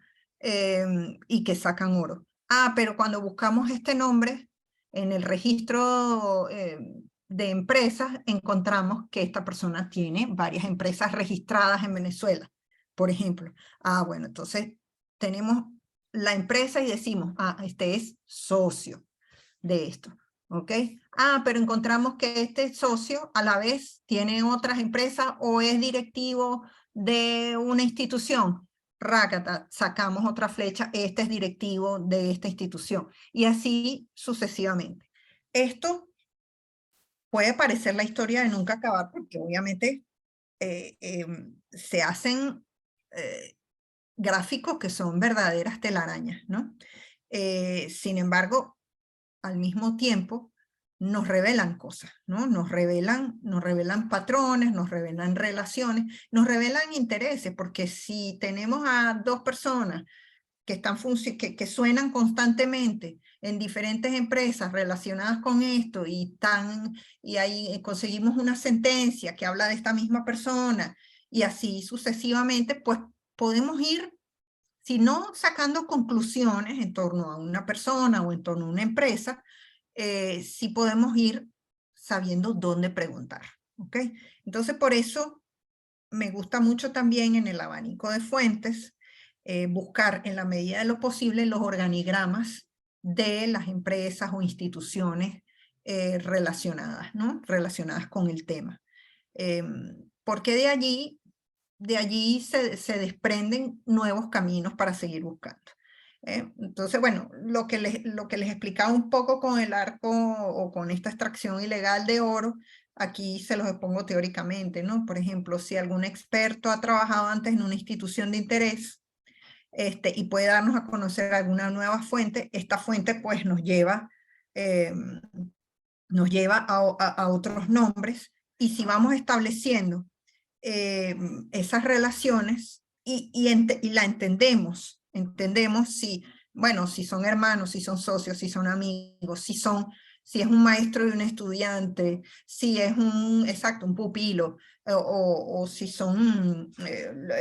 y que sacan oro. Pero cuando buscamos este nombre en el registro de empresas, encontramos que esta persona tiene varias empresas registradas en Venezuela, por ejemplo. Bueno, entonces tenemos la empresa y decimos, este es socio de esto, ¿ok? Pero encontramos que este socio a la vez tiene otras empresas o es directivo de una institución. Rácata, sacamos otra flecha, este es directivo de esta institución. Y así sucesivamente. Esto puede parecer la historia de nunca acabar porque obviamente se hacen gráficos que son verdaderas telarañas, ¿no? Sin embargo, al mismo tiempo, nos revelan cosas, ¿no? Nos revelan patrones, nos revelan relaciones, nos revelan intereses, porque si tenemos a dos personas que suenan constantemente en diferentes empresas relacionadas con esto y ahí conseguimos una sentencia que habla de esta misma persona y así sucesivamente, pues podemos ir sino sacando conclusiones en torno a una persona o en torno a una empresa, sí podemos ir sabiendo dónde preguntar, ¿ok? Entonces, por eso me gusta mucho también en el abanico de fuentes buscar en la medida de lo posible los organigramas de las empresas o instituciones relacionadas, ¿no? Relacionadas con el tema. Porque de allí se desprenden nuevos caminos para seguir buscando. Entonces, bueno, lo que les explicaba un poco con el arco o con esta extracción ilegal de oro, aquí se los expongo teóricamente, ¿no? Por ejemplo, si algún experto ha trabajado antes en una institución de interés y puede darnos a conocer alguna nueva fuente, esta fuente pues nos lleva a otros nombres, y si vamos estableciendo esas relaciones y la entendemos si, bueno, si son hermanos, si son socios, si son amigos, si es un maestro y un estudiante, si es un pupilo, o si son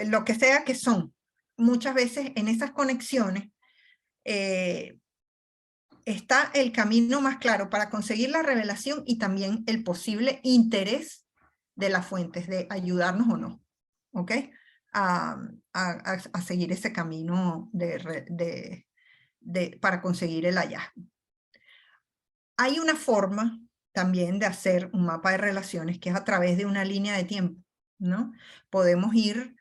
lo que sea que son. Muchas veces en esas conexiones está el camino más claro para conseguir la revelación y también el posible interés de las fuentes de ayudarnos o no, ¿ok? A seguir ese camino para conseguir el hallazgo. Hay una forma también de hacer un mapa de relaciones que es a través de una línea de tiempo, ¿no? Podemos ir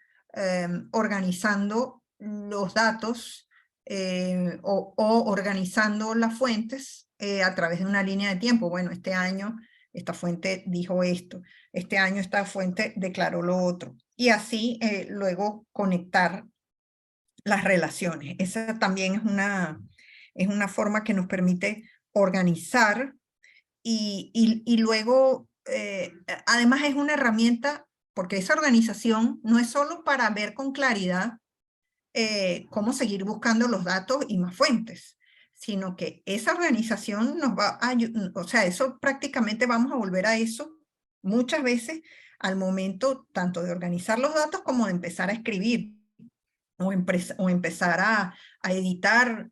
organizando los datos o organizando las fuentes a través de una línea de tiempo. Bueno, este año esta fuente dijo esto, este año esta fuente declaró lo otro. Y así luego conectar las relaciones. Esa también es una forma que nos permite organizar y luego, además es una herramienta, porque esa organización no es solo para ver con claridad cómo seguir buscando los datos y más fuentes, sino que esa organización nos va a ayudar, o sea, eso prácticamente vamos a volver a eso muchas veces al momento tanto de organizar los datos como de empezar a escribir o empezar a editar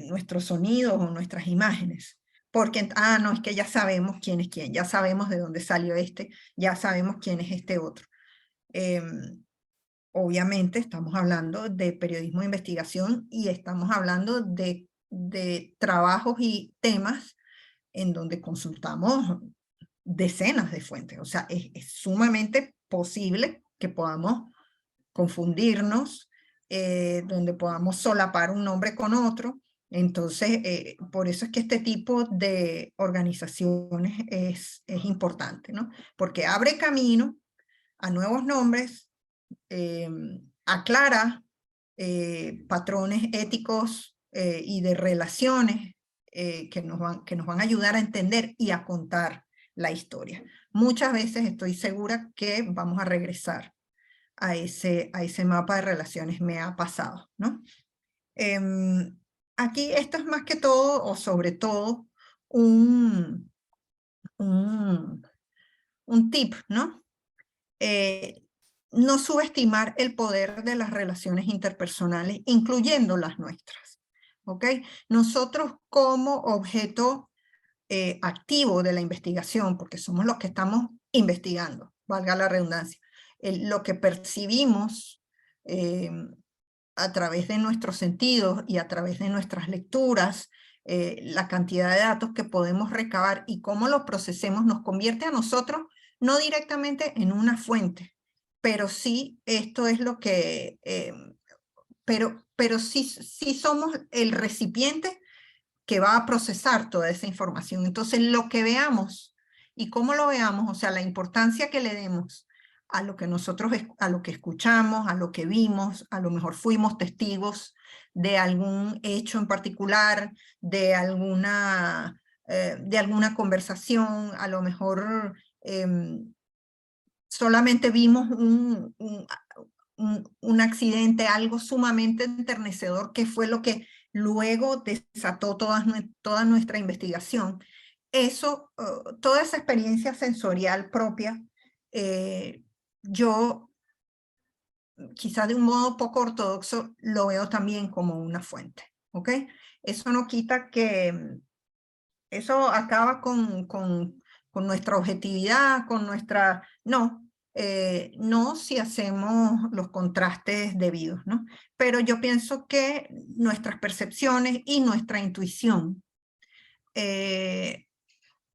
nuestros sonidos o nuestras imágenes. Porque, no, es que ya sabemos quién es quién, ya sabemos de dónde salió este, ya sabemos quién es este otro. Obviamente estamos hablando de periodismo de investigación y estamos hablando de trabajos y temas en donde consultamos decenas de fuentes. O sea, es sumamente posible que podamos confundirnos, donde podamos solapar un nombre con otro. Entonces, por eso es que este tipo de organizaciones es importante, ¿no? Porque abre camino a nuevos nombres, aclara patrones éticos y de relaciones que nos van a ayudar a entender y a contar la historia. Muchas veces estoy segura que vamos a regresar a ese mapa de relaciones. Me ha pasado, ¿no? Aquí esto es más que todo, o sobre todo, un tip, ¿no? No subestimar el poder de las relaciones interpersonales, incluyendo las nuestras, ¿ok? Nosotros como objeto activo de la investigación, porque somos los que estamos investigando, valga la redundancia, lo que percibimos a través de nuestros sentidos y a través de nuestras lecturas, la cantidad de datos que podemos recabar y cómo los procesemos nos convierte a nosotros no directamente en una fuente, pero sí esto es lo que, pero sí somos el recipiente que va a procesar toda esa información. Entonces, lo que veamos y cómo lo veamos, o sea, la importancia que le demos a lo que nosotros, a lo que escuchamos, a lo que vimos, a lo mejor fuimos testigos de algún hecho en particular, de alguna conversación, a lo mejor solamente vimos un accidente, algo sumamente enternecedor, que fue lo que luego desató toda nuestra investigación. Eso, toda esa experiencia sensorial propia, yo quizás de un modo poco ortodoxo, lo veo también como una fuente, ¿ok? Eso no quita que eso acaba con nuestra objetividad, con nuestra... No, no si hacemos los contrastes debidos, ¿no? Pero yo pienso que nuestras percepciones y nuestra intuición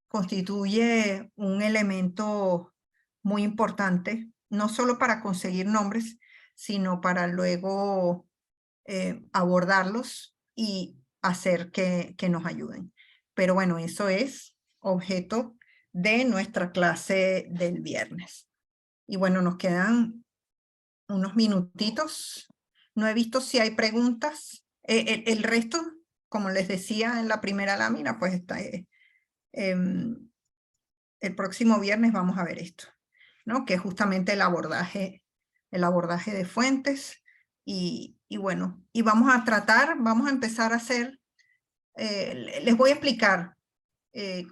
constituye un elemento muy importante, no solo para conseguir nombres, sino para luego abordarlos y hacer que nos ayuden. Pero bueno, eso es objeto de nuestra clase del viernes. Y bueno, nos quedan unos minutitos. No he visto si hay preguntas. El resto, como les decía en la primera lámina, pues está... el próximo viernes vamos a ver esto, ¿no? Que es justamente el abordaje de fuentes. Y bueno, y vamos a empezar a hacer, les voy a explicar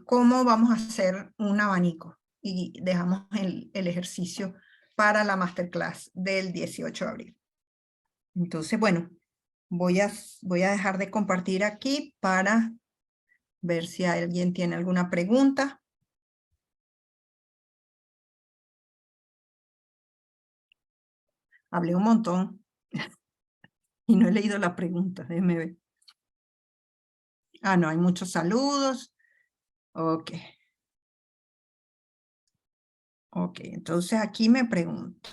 cómo vamos a hacer un abanico. Y dejamos el ejercicio para la masterclass del 18 de abril. Entonces, bueno, voy a dejar de compartir aquí para ver si alguien tiene alguna pregunta. Hablé un montón y no he leído la pregunta, déjeme ver. Ah, no, hay muchos saludos. Ok. Ok, entonces aquí me pregunta.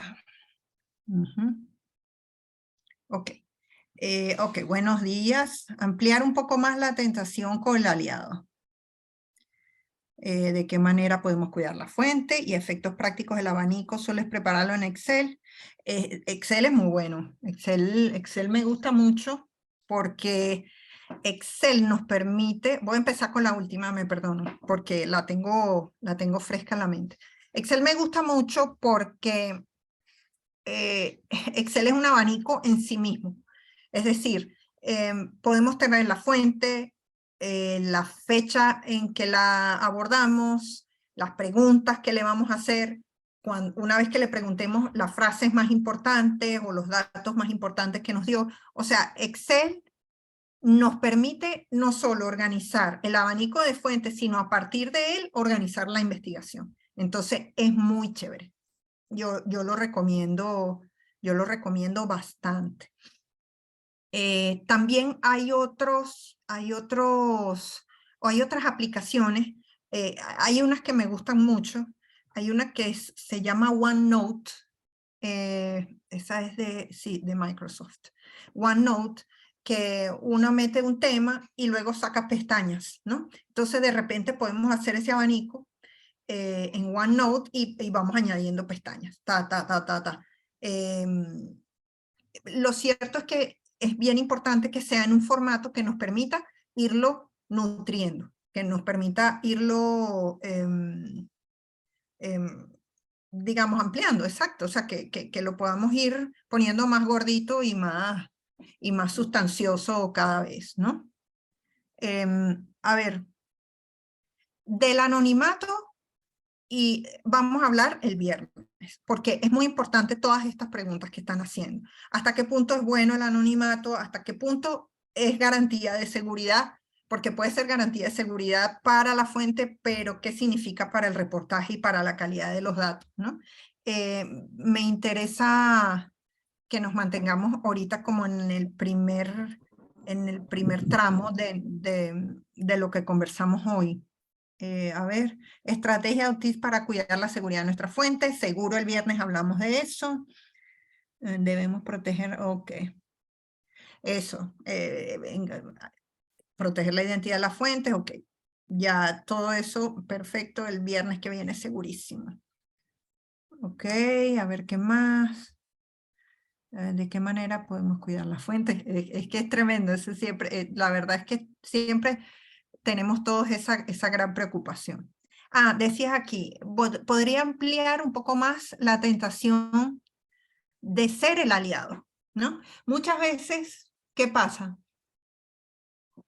Ok. Ok, buenos días. Ampliar un poco más la tentación con el aliado. ¿De qué manera podemos cuidar la fuente y efectos prácticos del abanico? ¿Sueles prepararlo en Excel? Excel es muy bueno. Excel me gusta mucho porque Excel nos permite, voy a empezar con la última, me perdono, porque la tengo fresca en la mente. Excel me gusta mucho porque Excel es un abanico en sí mismo. Es decir, podemos tener la fuente, la fecha en que la abordamos, las preguntas que le vamos a hacer, una vez que le preguntemos las frases más importantes o los datos más importantes que nos dio. O sea, Excel nos permite no solo organizar el abanico de fuentes, sino a partir de él organizar la investigación. Entonces es muy chévere. Yo lo recomiendo bastante. También hay otras aplicaciones. Hay unas que me gustan mucho. Hay una que se llama OneNote. Esa es de Microsoft. OneNote, que uno mete un tema y luego saca pestañas, ¿no? Entonces de repente podemos hacer ese abanico en OneNote y vamos añadiendo pestañas. Lo cierto es que es bien importante que sea en un formato que nos permita irlo nutriendo, que nos permita irlo, digamos, ampliando, exacto. O sea, que lo podamos ir poniendo más gordito y más sustancioso cada vez, ¿no? A ver, del anonimato, y vamos a hablar el viernes, porque es muy importante todas estas preguntas que están haciendo. ¿Hasta qué punto es bueno el anonimato? ¿Hasta qué punto es garantía de seguridad? Porque puede ser garantía de seguridad para la fuente, pero ¿qué significa para el reportaje y para la calidad de los datos, ¿no? Me interesa que nos mantengamos ahorita como en el primer tramo de lo que conversamos hoy. A ver, estrategia o tips para cuidar la seguridad de nuestras fuentes. Seguro el viernes hablamos de eso. Debemos proteger, ok. Eso, venga, proteger la identidad de las fuentes, ok. Ya todo eso, perfecto, el viernes que viene segurísimo. Ok, a ver qué más. ¿De qué manera podemos cuidar las fuentes? Es que es tremendo, eso siempre, la verdad es que siempre tenemos todos esa gran preocupación. Ah, decías aquí, podría ampliar un poco más la tentación de ser el aliado, ¿no? Muchas veces, ¿qué pasa?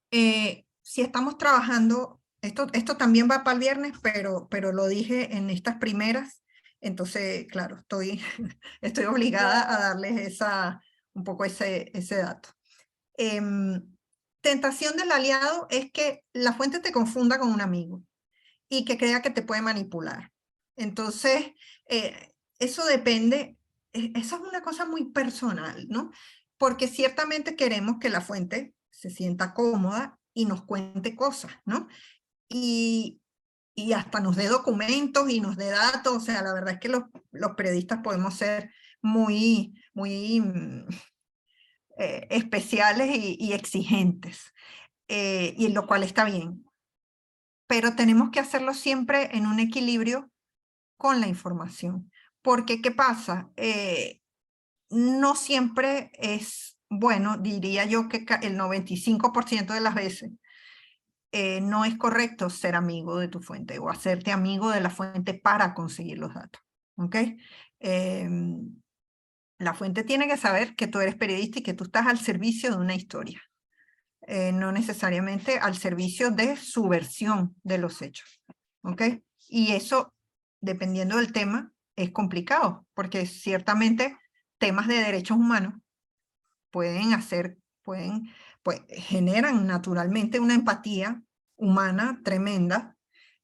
Si estamos trabajando, esto también va para el viernes, pero lo dije en estas primeras, Entonces, claro, estoy obligada a darles un poco ese dato. Tentación del aliado es que la fuente te confunda con un amigo y que crea que te puede manipular. Entonces, eso depende, eso es una cosa muy personal, ¿no? Porque ciertamente queremos que la fuente se sienta cómoda y nos cuente cosas, ¿no? Y hasta nos dé documentos y nos dé datos. O sea, la verdad es que los periodistas podemos ser muy especiales y exigentes, y en lo cual está bien. Pero tenemos que hacerlo siempre en un equilibrio con la información. Porque, ¿qué pasa? No siempre es bueno, diría yo que el 95% de las veces no es correcto ser amigo de tu fuente o hacerte amigo de la fuente para conseguir los datos. ¿Ok? La fuente tiene que saber que tú eres periodista y que tú estás al servicio de una historia. No necesariamente al servicio de su versión de los hechos. ¿Ok? Y eso, dependiendo del tema, es complicado, porque ciertamente temas de derechos humanos pues, generan naturalmente una empatía humana tremenda,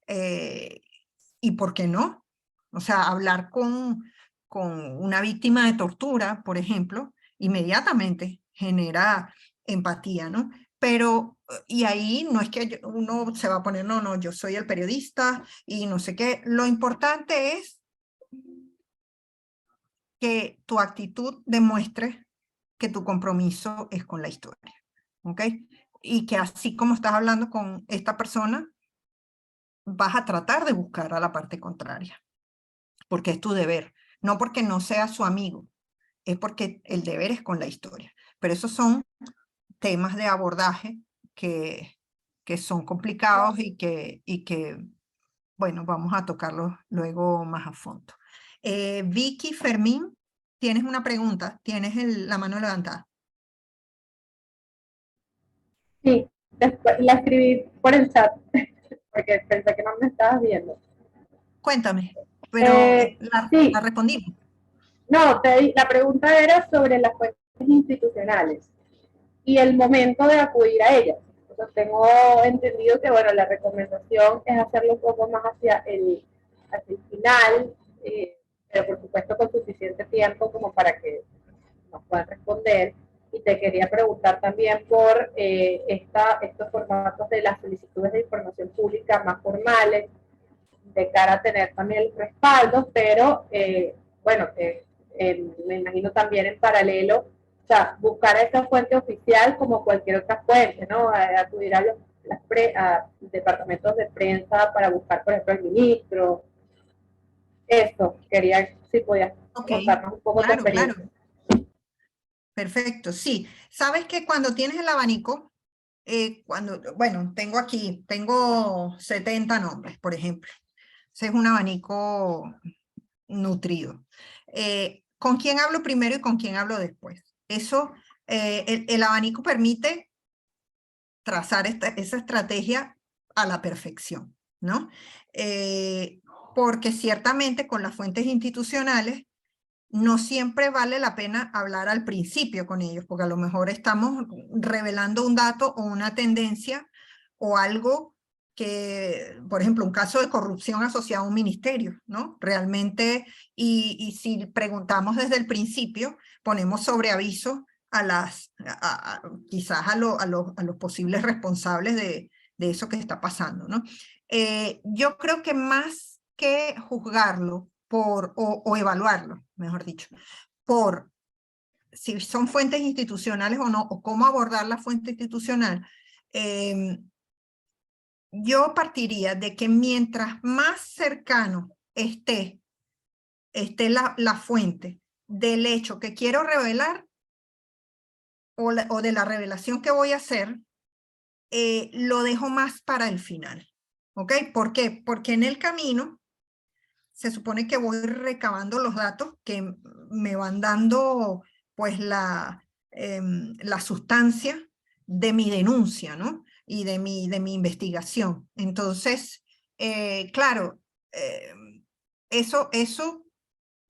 y ¿por qué no? O sea, hablar con una víctima de tortura, por ejemplo, inmediatamente genera empatía, ¿no? Pero, y ahí no es que uno se va a poner, no, yo soy el periodista y no sé qué. Lo importante es que tu actitud demuestre que tu compromiso es con la historia, ¿ok? Y que así como estás hablando con esta persona, vas a tratar de buscar a la parte contraria, porque es tu deber, no porque no seas su amigo, es porque el deber es con la historia. Pero esos son temas de abordaje que son complicados y que, bueno, vamos a tocarlos luego más a fondo. Vicky Fermín, tienes una pregunta, tienes la mano levantada. Sí, después la escribí por el chat, porque pensé que no me estabas viendo. Cuéntame, pero Sí, la respondimos. no, la pregunta era sobre las fuentes institucionales y el momento de acudir a ellas. O sea, tengo entendido que, bueno, la recomendación es hacerlo un poco más hacia el final, pero por supuesto con suficiente tiempo como para que nos puedan responder. Y te quería preguntar también por estos formatos de las solicitudes de información pública más formales, de cara a tener también el respaldo, pero bueno, me imagino también en paralelo, o sea, buscar a esa fuente oficial como cualquier otra fuente, ¿no? Acudir a a departamentos de prensa para buscar, por ejemplo, el ministro. Eso, quería, si podías contarnos un poco tu experiencia. Claro. Perfecto, sí. Sabes que cuando tienes el abanico, bueno, tengo 70 nombres, por ejemplo. Ese es un abanico nutrido. ¿Con quién hablo primero y con quién hablo después? Eso, el abanico permite trazar esa estrategia a la perfección, ¿no? Porque ciertamente con las fuentes institucionales no siempre vale la pena hablar al principio con ellos, porque a lo mejor estamos revelando un dato o una tendencia o algo que, por ejemplo, un caso de corrupción asociado a un ministerio, ¿no? Realmente, y si preguntamos desde el principio, ponemos sobre aviso quizás a los posibles responsables de eso que está pasando, ¿no? Yo creo que más que juzgarlo o evaluarlo, mejor dicho, por si son fuentes institucionales o no, o cómo abordar la fuente institucional, yo partiría de que mientras más cercano esté la fuente del hecho que quiero revelar o de la revelación que voy a hacer, lo dejo más para el final. ¿Ok? ¿Por qué? Porque en el camino se supone que voy recabando los datos que me van dando pues la sustancia de mi denuncia, ¿no? Y de mi investigación. Entonces, claro, eso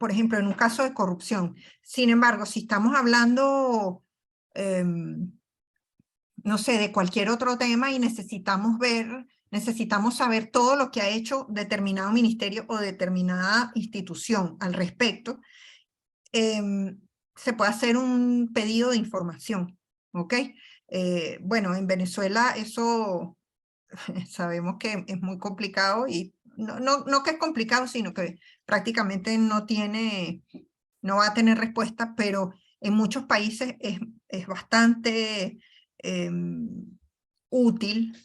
por ejemplo, en un caso de corrupción. Sin embargo, si estamos hablando, no sé, de cualquier otro tema y necesitamos saber todo lo que ha hecho determinado ministerio o determinada institución al respecto, se puede hacer un pedido de información, ¿ok? Bueno, en Venezuela eso sabemos que es muy complicado y no que es complicado, sino que prácticamente no va a tener respuesta, pero en muchos países es bastante útil.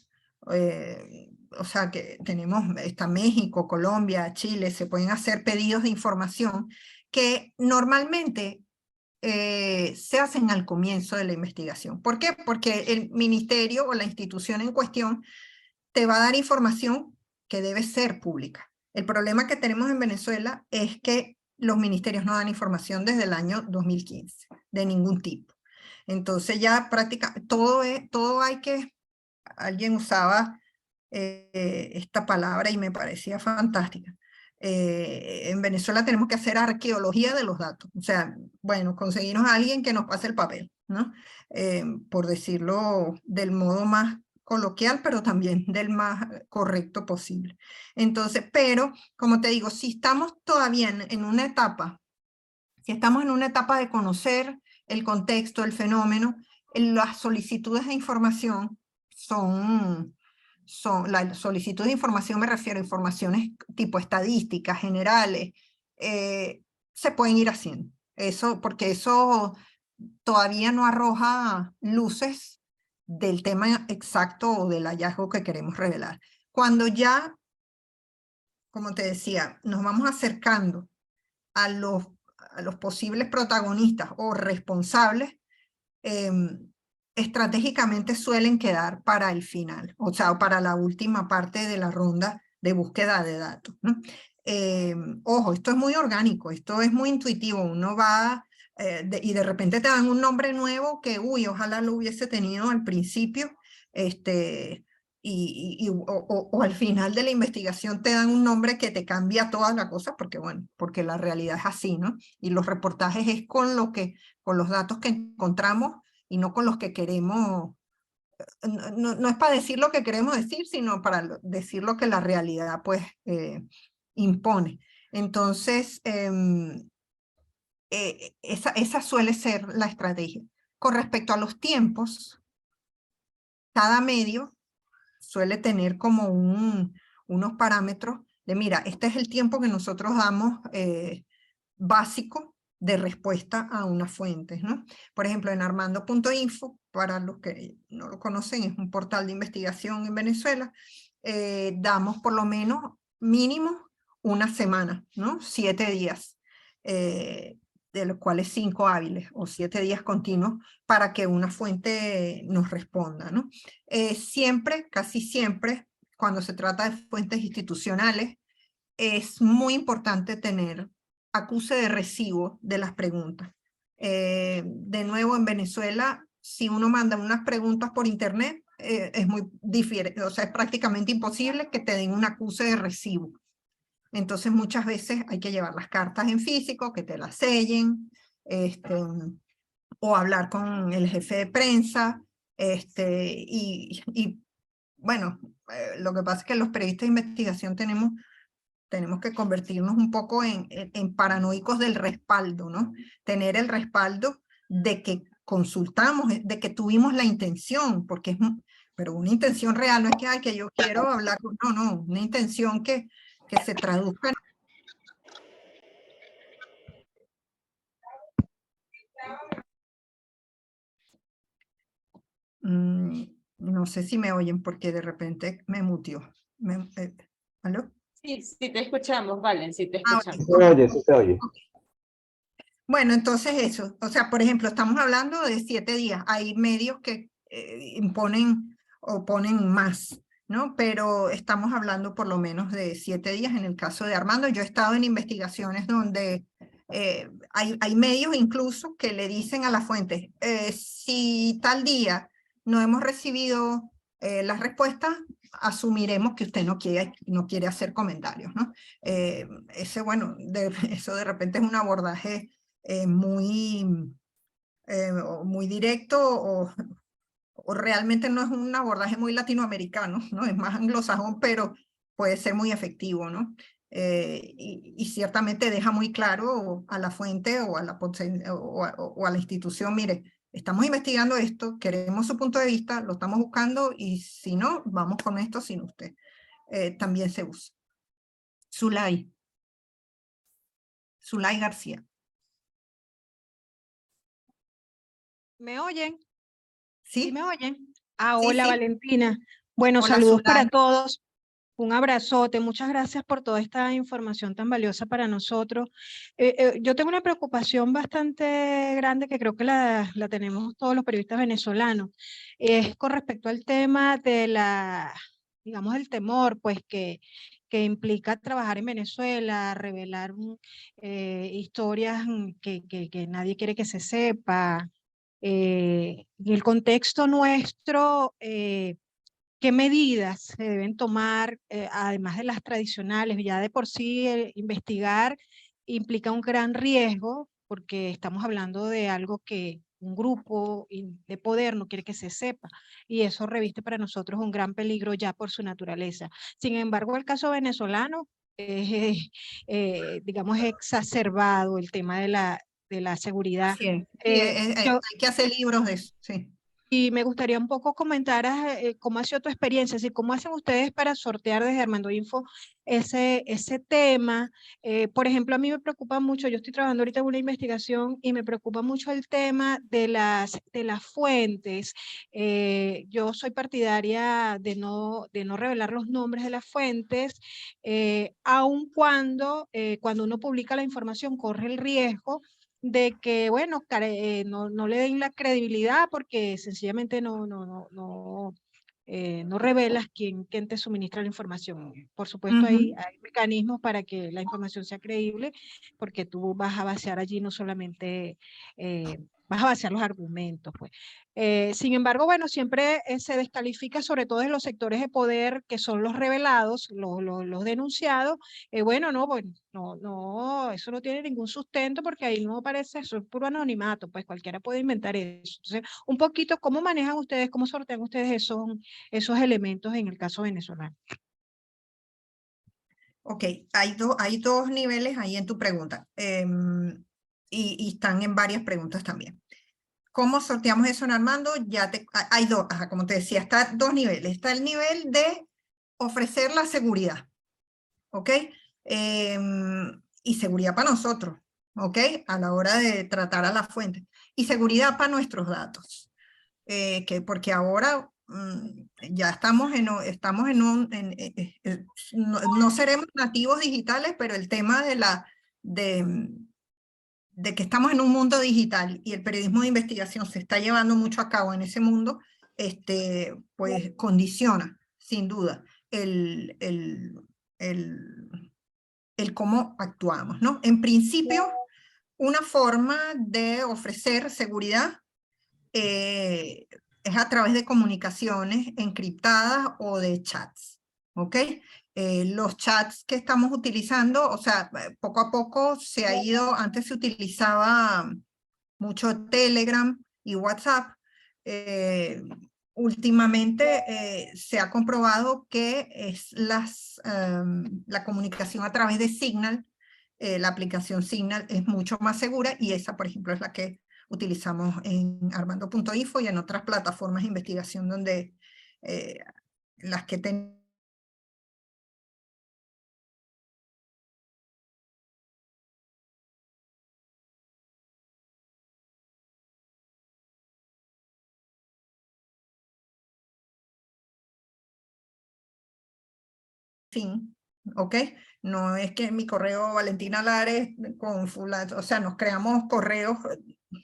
O sea que está México, Colombia, Chile, se pueden hacer pedidos de información que normalmente se hacen al comienzo de la investigación. ¿Por qué? Porque el ministerio o la institución en cuestión te va a dar información que debe ser pública. El problema que tenemos en Venezuela es que los ministerios no dan información desde el año 2015, de ningún tipo. Entonces ya prácticamente todo hay que, alguien usaba esta palabra y me parecía fantástica. En Venezuela tenemos que hacer arqueología de los datos. O sea, bueno, conseguirnos a alguien que nos pase el papel, ¿no? Por decirlo del modo más coloquial, pero también del más correcto posible. Entonces, pero, como te digo, si estamos todavía en una etapa, si estamos en una etapa de conocer el contexto, el fenómeno, las solicitudes de información la solicitud de información, me refiero a informaciones tipo estadísticas, generales, se pueden ir haciendo. Porque eso todavía no arroja luces del tema exacto o del hallazgo que queremos revelar. Cuando ya, como te decía, nos vamos acercando a los posibles protagonistas o responsables, estratégicamente suelen quedar para el final, o sea, para la última parte de la ronda de búsqueda de datos, ¿no? Ojo, esto es muy orgánico, esto es muy intuitivo, uno va y de repente te dan un nombre nuevo que, uy, ojalá lo hubiese tenido al principio, o al final de la investigación te dan un nombre que te cambia toda la cosa, porque bueno, porque la realidad es así, ¿no? Y los reportajes es con los datos que encontramos y no con los que queremos, no es para decir lo que queremos decir, sino para decir lo que la realidad pues impone. Entonces, esa suele ser la estrategia. Con respecto a los tiempos, cada medio suele tener como unos parámetros de, mira, este es el tiempo que nosotros damos básico de respuesta a unas fuentes, ¿no? Por ejemplo, en armando.info, para los que no lo conocen, es un portal de investigación en Venezuela, damos por lo menos mínimo una semana, ¿no? 7 días, de los cuales 5 hábiles o 7 días continuos para que una fuente nos responda, ¿no? Casi siempre, cuando se trata de fuentes institucionales, es muy importante tener acuse de recibo de las preguntas. De nuevo, en Venezuela, si uno manda unas preguntas por internet, es muy diferente, o sea, es prácticamente imposible que te den un acuse de recibo. Entonces, muchas veces hay que llevar las cartas en físico, que te las sellen, o hablar con el jefe de prensa, y bueno, lo que pasa es que los periodistas de investigación tenemos que convertirnos un poco en paranoicos del respaldo, ¿no? Tener el respaldo de que consultamos, de que tuvimos la intención, pero una intención real, no es que yo quiero hablar, no, una intención que se traduzca. No sé si me oyen porque de repente me muteó. ¿Aló? Sí, sí te escuchamos, Valen, sí te escuchamos. Sí se oye, sí se oye. Bueno, entonces eso, o sea, por ejemplo, estamos hablando de 7 días. Hay medios que imponen o ponen más, ¿no? Pero estamos hablando por lo menos de 7 días en el caso de Armando. Yo he estado en investigaciones donde hay medios incluso que le dicen a la fuente, si tal día no hemos recibido las respuestas, asumiremos que usted no quiere hacer comentarios, ¿no? Eso de repente es un abordaje muy directo o realmente no es un abordaje muy latinoamericano, ¿no? Es más anglosajón, pero puede ser muy efectivo, ¿no? Y ciertamente deja muy claro a la fuente o a la institución, mire, estamos investigando esto, queremos su punto de vista, lo estamos buscando y si no, vamos con esto sin usted. También se usa. Zulay García. ¿Me oyen? ¿Sí? ¿Sí me oyen? Ah, Sí, hola sí. Valentina. Bueno, Hola, saludos para Zulay. todos. Un abrazote. Muchas gracias por toda esta información tan valiosa para nosotros. Yo tengo una preocupación bastante grande que creo que la tenemos todos los periodistas venezolanos. Es con respecto al tema de digamos, el temor, pues, que implica trabajar en Venezuela, revelar historias que nadie quiere que se sepa. En el contexto nuestro, ¿qué medidas se deben tomar, además de las tradicionales? Ya de por sí investigar implica un gran riesgo, porque estamos hablando de algo que un grupo de poder no quiere que se sepa, y eso reviste para nosotros un gran peligro ya por su naturaleza. Sin embargo, el caso venezolano es, digamos, exacerbado el tema de la seguridad. Así es. Yo, Hay que hacer libros de eso, sí. y me gustaría un poco comentaras cómo ha sido tu experiencia, así cómo hacen ustedes para sortear desde Armando Info ese tema. Por ejemplo, a mí me preocupa mucho, yo estoy trabajando ahorita en una investigación y me preocupa mucho el tema de las fuentes. Yo soy partidaria de no revelar los nombres de las fuentes, aun cuando uno publica la información corre el riesgo de que, bueno, no le den la credibilidad porque sencillamente no revelas quién te suministra la información. Por supuesto, hay mecanismos para que la información sea creíble, porque tú vas a vaciar allí no solamente, vas a vaciar los argumentos, pues. Sin embargo, bueno, siempre se descalifica, sobre todo en los sectores de poder que son los revelados, los denunciados. Bueno, no, eso no tiene ningún sustento porque ahí no aparece, eso es puro anonimato, pues cualquiera puede inventar eso. Entonces, un poquito, ¿cómo manejan ustedes, cómo sortean ustedes esos elementos en el caso venezolano? Ok, hay dos niveles ahí en tu pregunta y están en varias preguntas también. ¿Cómo sorteamos eso en Armando? Hay dos, como te decía, está dos niveles. Está el nivel de ofrecer la seguridad, ¿ok? Y seguridad para nosotros, ¿ok? A la hora de tratar a la fuente. Y seguridad para nuestros datos, porque ahora ya estamos no seremos nativos digitales, pero el tema de que estamos en un mundo digital y el periodismo de investigación se está llevando mucho a cabo en ese mundo, pues condiciona, sin duda, el cómo actuamos, ¿no? En principio, una forma de ofrecer seguridad es a través de comunicaciones encriptadas o de chats, ¿ok? Los chats que estamos utilizando, o sea, poco a poco se ha ido, antes se utilizaba mucho Telegram y WhatsApp, últimamente se ha comprobado que es la comunicación a través de Signal, la aplicación Signal es mucho más segura y esa, por ejemplo, es la que utilizamos en Armando.info y en otras plataformas de investigación donde las que tenemos. Fin, ¿ok? No es que mi correo Valentina Lares con fulano, o sea, nos creamos correos,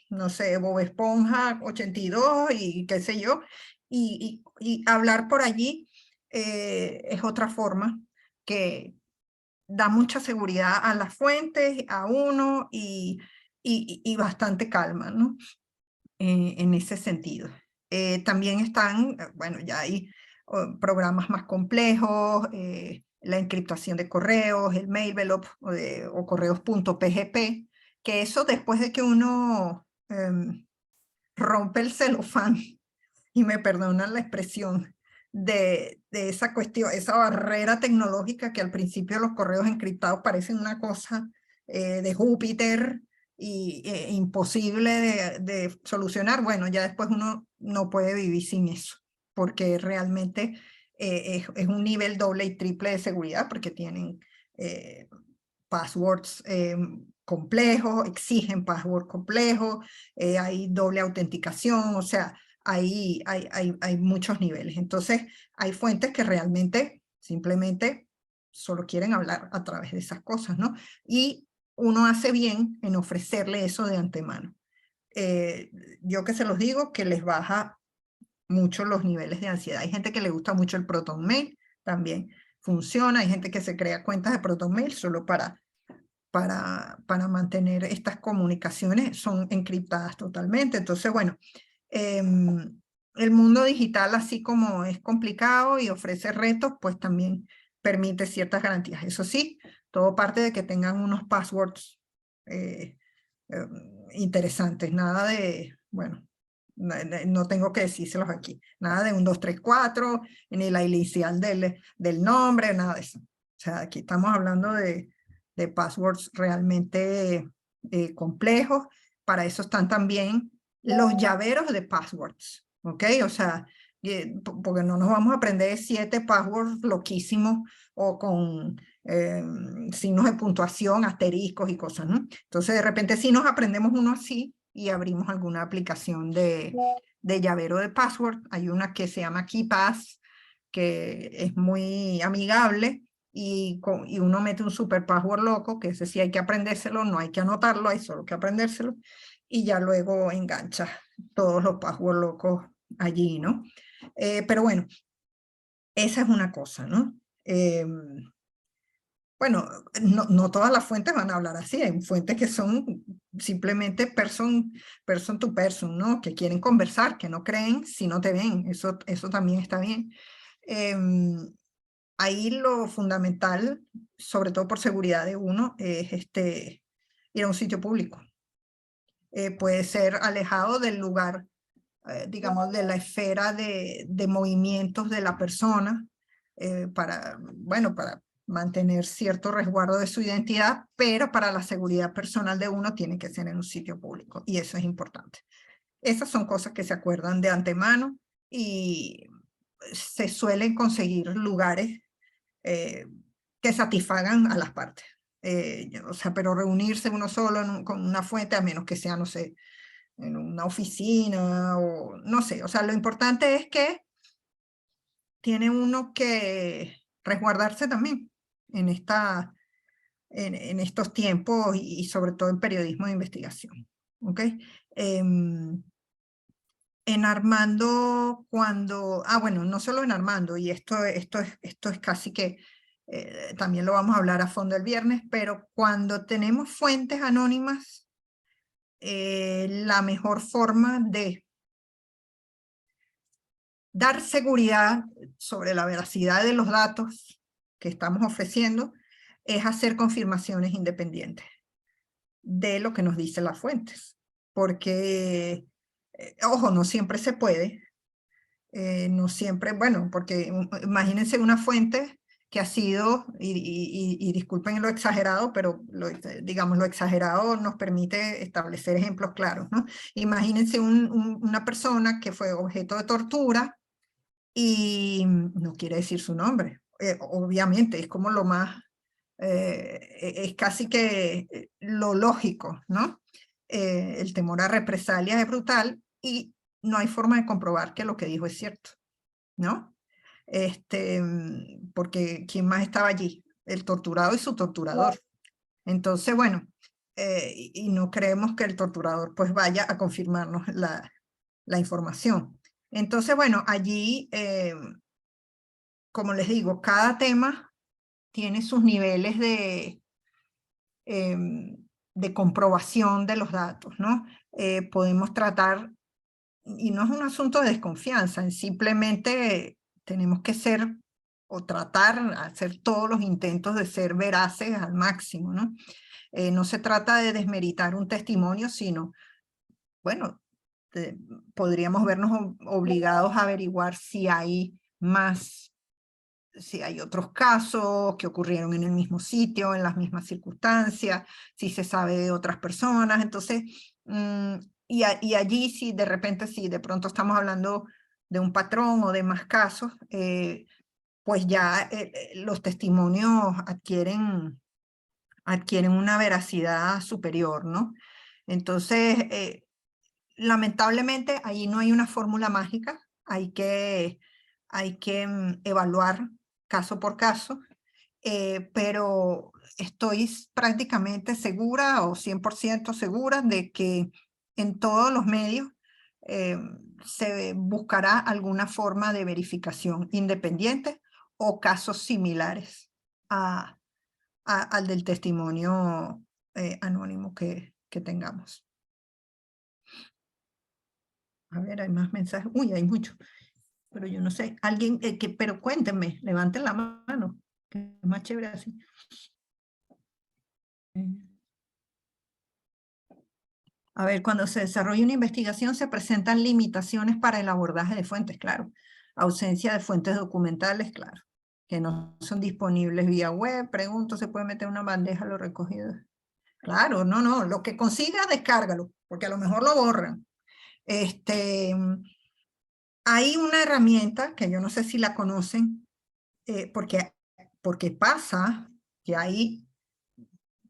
no sé, Bob Esponja 82 y qué sé yo, y hablar por allí es otra forma que da mucha seguridad a las fuentes, a uno y bastante calma, ¿no? En ese sentido. También están, bueno, ya hay programas más complejos, la encriptación de correos, el mail envelope o correos.php, que eso después de que uno rompe el celofán, y me perdonan la expresión, de esa cuestión, esa barrera tecnológica que al principio los correos encriptados parecen una cosa de Júpiter y imposible de solucionar. Bueno, ya después uno no puede vivir sin eso, porque realmente es un nivel doble y triple de seguridad, porque tienen passwords complejos, exigen password complejos, hay doble autenticación, o sea, hay muchos niveles. Entonces, hay fuentes que realmente simplemente solo quieren hablar a través de esas cosas, ¿no? Y uno hace bien en ofrecerle eso de antemano. Yo que se los digo, que les baja mucho los niveles de ansiedad. Hay gente que le gusta mucho el ProtonMail, también funciona. Hay gente que se crea cuentas de ProtonMail solo para mantener estas comunicaciones, son encriptadas totalmente. Entonces, bueno, el mundo digital, así como es complicado y ofrece retos, pues también permite ciertas garantías. Eso sí, todo parte de que tengan unos passwords interesantes, nada de, bueno, no tengo que decírselos aquí, nada de 1, 2, 3, 4, ni la inicial del nombre, nada de eso. O sea, aquí estamos hablando de passwords realmente complejos. Para eso están también los llaveros de passwords, ¿ok? O sea, porque no nos vamos a aprender 7 passwords loquísimos o con signos de puntuación, asteriscos y cosas, ¿no? Entonces, de repente sí nos aprendemos uno así y abrimos alguna aplicación de llavero de password. Hay una que se llama KeePass, que es muy amigable, y uno mete un super password loco, que ese sí hay que aprendérselo, no hay que anotarlo, hay solo que aprendérselo, y ya luego engancha todos los password locos allí, ¿no? Pero bueno, esa es una cosa, ¿no? Bueno, no todas las fuentes van a hablar así, hay fuentes que son simplemente person to person, ¿no? Que quieren conversar, que no creen si no te ven, eso también está bien. Ahí lo fundamental, sobre todo por seguridad de uno, es ir a un sitio público. Puede ser alejado del lugar, digamos, de la esfera de movimientos de la persona, para mantener cierto resguardo de su identidad, pero para la seguridad personal de uno tiene que ser en un sitio público, y eso es importante. Esas son cosas que se acuerdan de antemano y se suelen conseguir lugares que satisfagan a las partes. O sea, pero reunirse uno solo con una fuente, a menos que sea, no sé, en una oficina o no sé. O sea, lo importante es que tiene uno que resguardarse también en, en estos tiempos y sobre todo en periodismo de investigación. ¿Ok? En Armando, cuando, bueno, no solo en Armando, y esto es casi que, también lo vamos a hablar a fondo el viernes, pero cuando tenemos fuentes anónimas, la mejor forma de dar seguridad sobre la veracidad de los datos que estamos ofreciendo es hacer confirmaciones independientes de lo que nos dicen las fuentes, porque ojo, no siempre se puede, no siempre, bueno, porque imagínense una fuente que ha sido, y disculpen lo exagerado, pero digamos, lo exagerado nos permite establecer ejemplos claros, ¿no? Imagínense una persona que fue objeto de tortura y no quiere decir su nombre, obviamente, es como lo más, es casi que lo lógico, ¿no? El temor a represalias es brutal y no hay forma de comprobar que lo que dijo es cierto, ¿no? Porque ¿quién más estaba allí? El torturado y su torturador. Entonces, bueno, y no creemos que el torturador pues vaya a confirmarnos la información. Entonces, bueno, allí, como les digo, cada tema tiene sus niveles de comprobación de los datos, ¿no? Podemos tratar, y no es un asunto de desconfianza, simplemente tenemos que ser o tratar, hacer todos los intentos de ser veraces al máximo, ¿no? No se trata de desmeritar un testimonio, sino, bueno, podríamos vernos obligados a averiguar si hay más, si hay otros casos que ocurrieron en el mismo sitio, en las mismas circunstancias, si se sabe de otras personas. Entonces, y allí si de repente, si de pronto estamos hablando de un patrón o de más casos, pues ya los testimonios adquieren una veracidad superior, ¿no? Entonces, lamentablemente, ahí no hay una fórmula mágica, hay que evaluar caso por caso, pero estoy prácticamente segura o 100% segura de que en todos los medios se buscará alguna forma de verificación independiente o casos similares al del testimonio anónimo que tengamos. A ver, hay más mensajes. Uy, hay muchos. Pero yo no sé. Alguien, pero cuéntenme, levanten la mano. Que es más chévere así. A ver, cuando se desarrolla una investigación se presentan limitaciones para el abordaje de fuentes, claro. Ausencia de fuentes documentales, claro. Que no son disponibles vía web. Pregunto, ¿se puede meter una bandeja a lo recogido? Claro, no. Lo que consiga, descárgalo. Porque a lo mejor lo borran. Hay una herramienta que yo no sé si la conocen, porque pasa que hay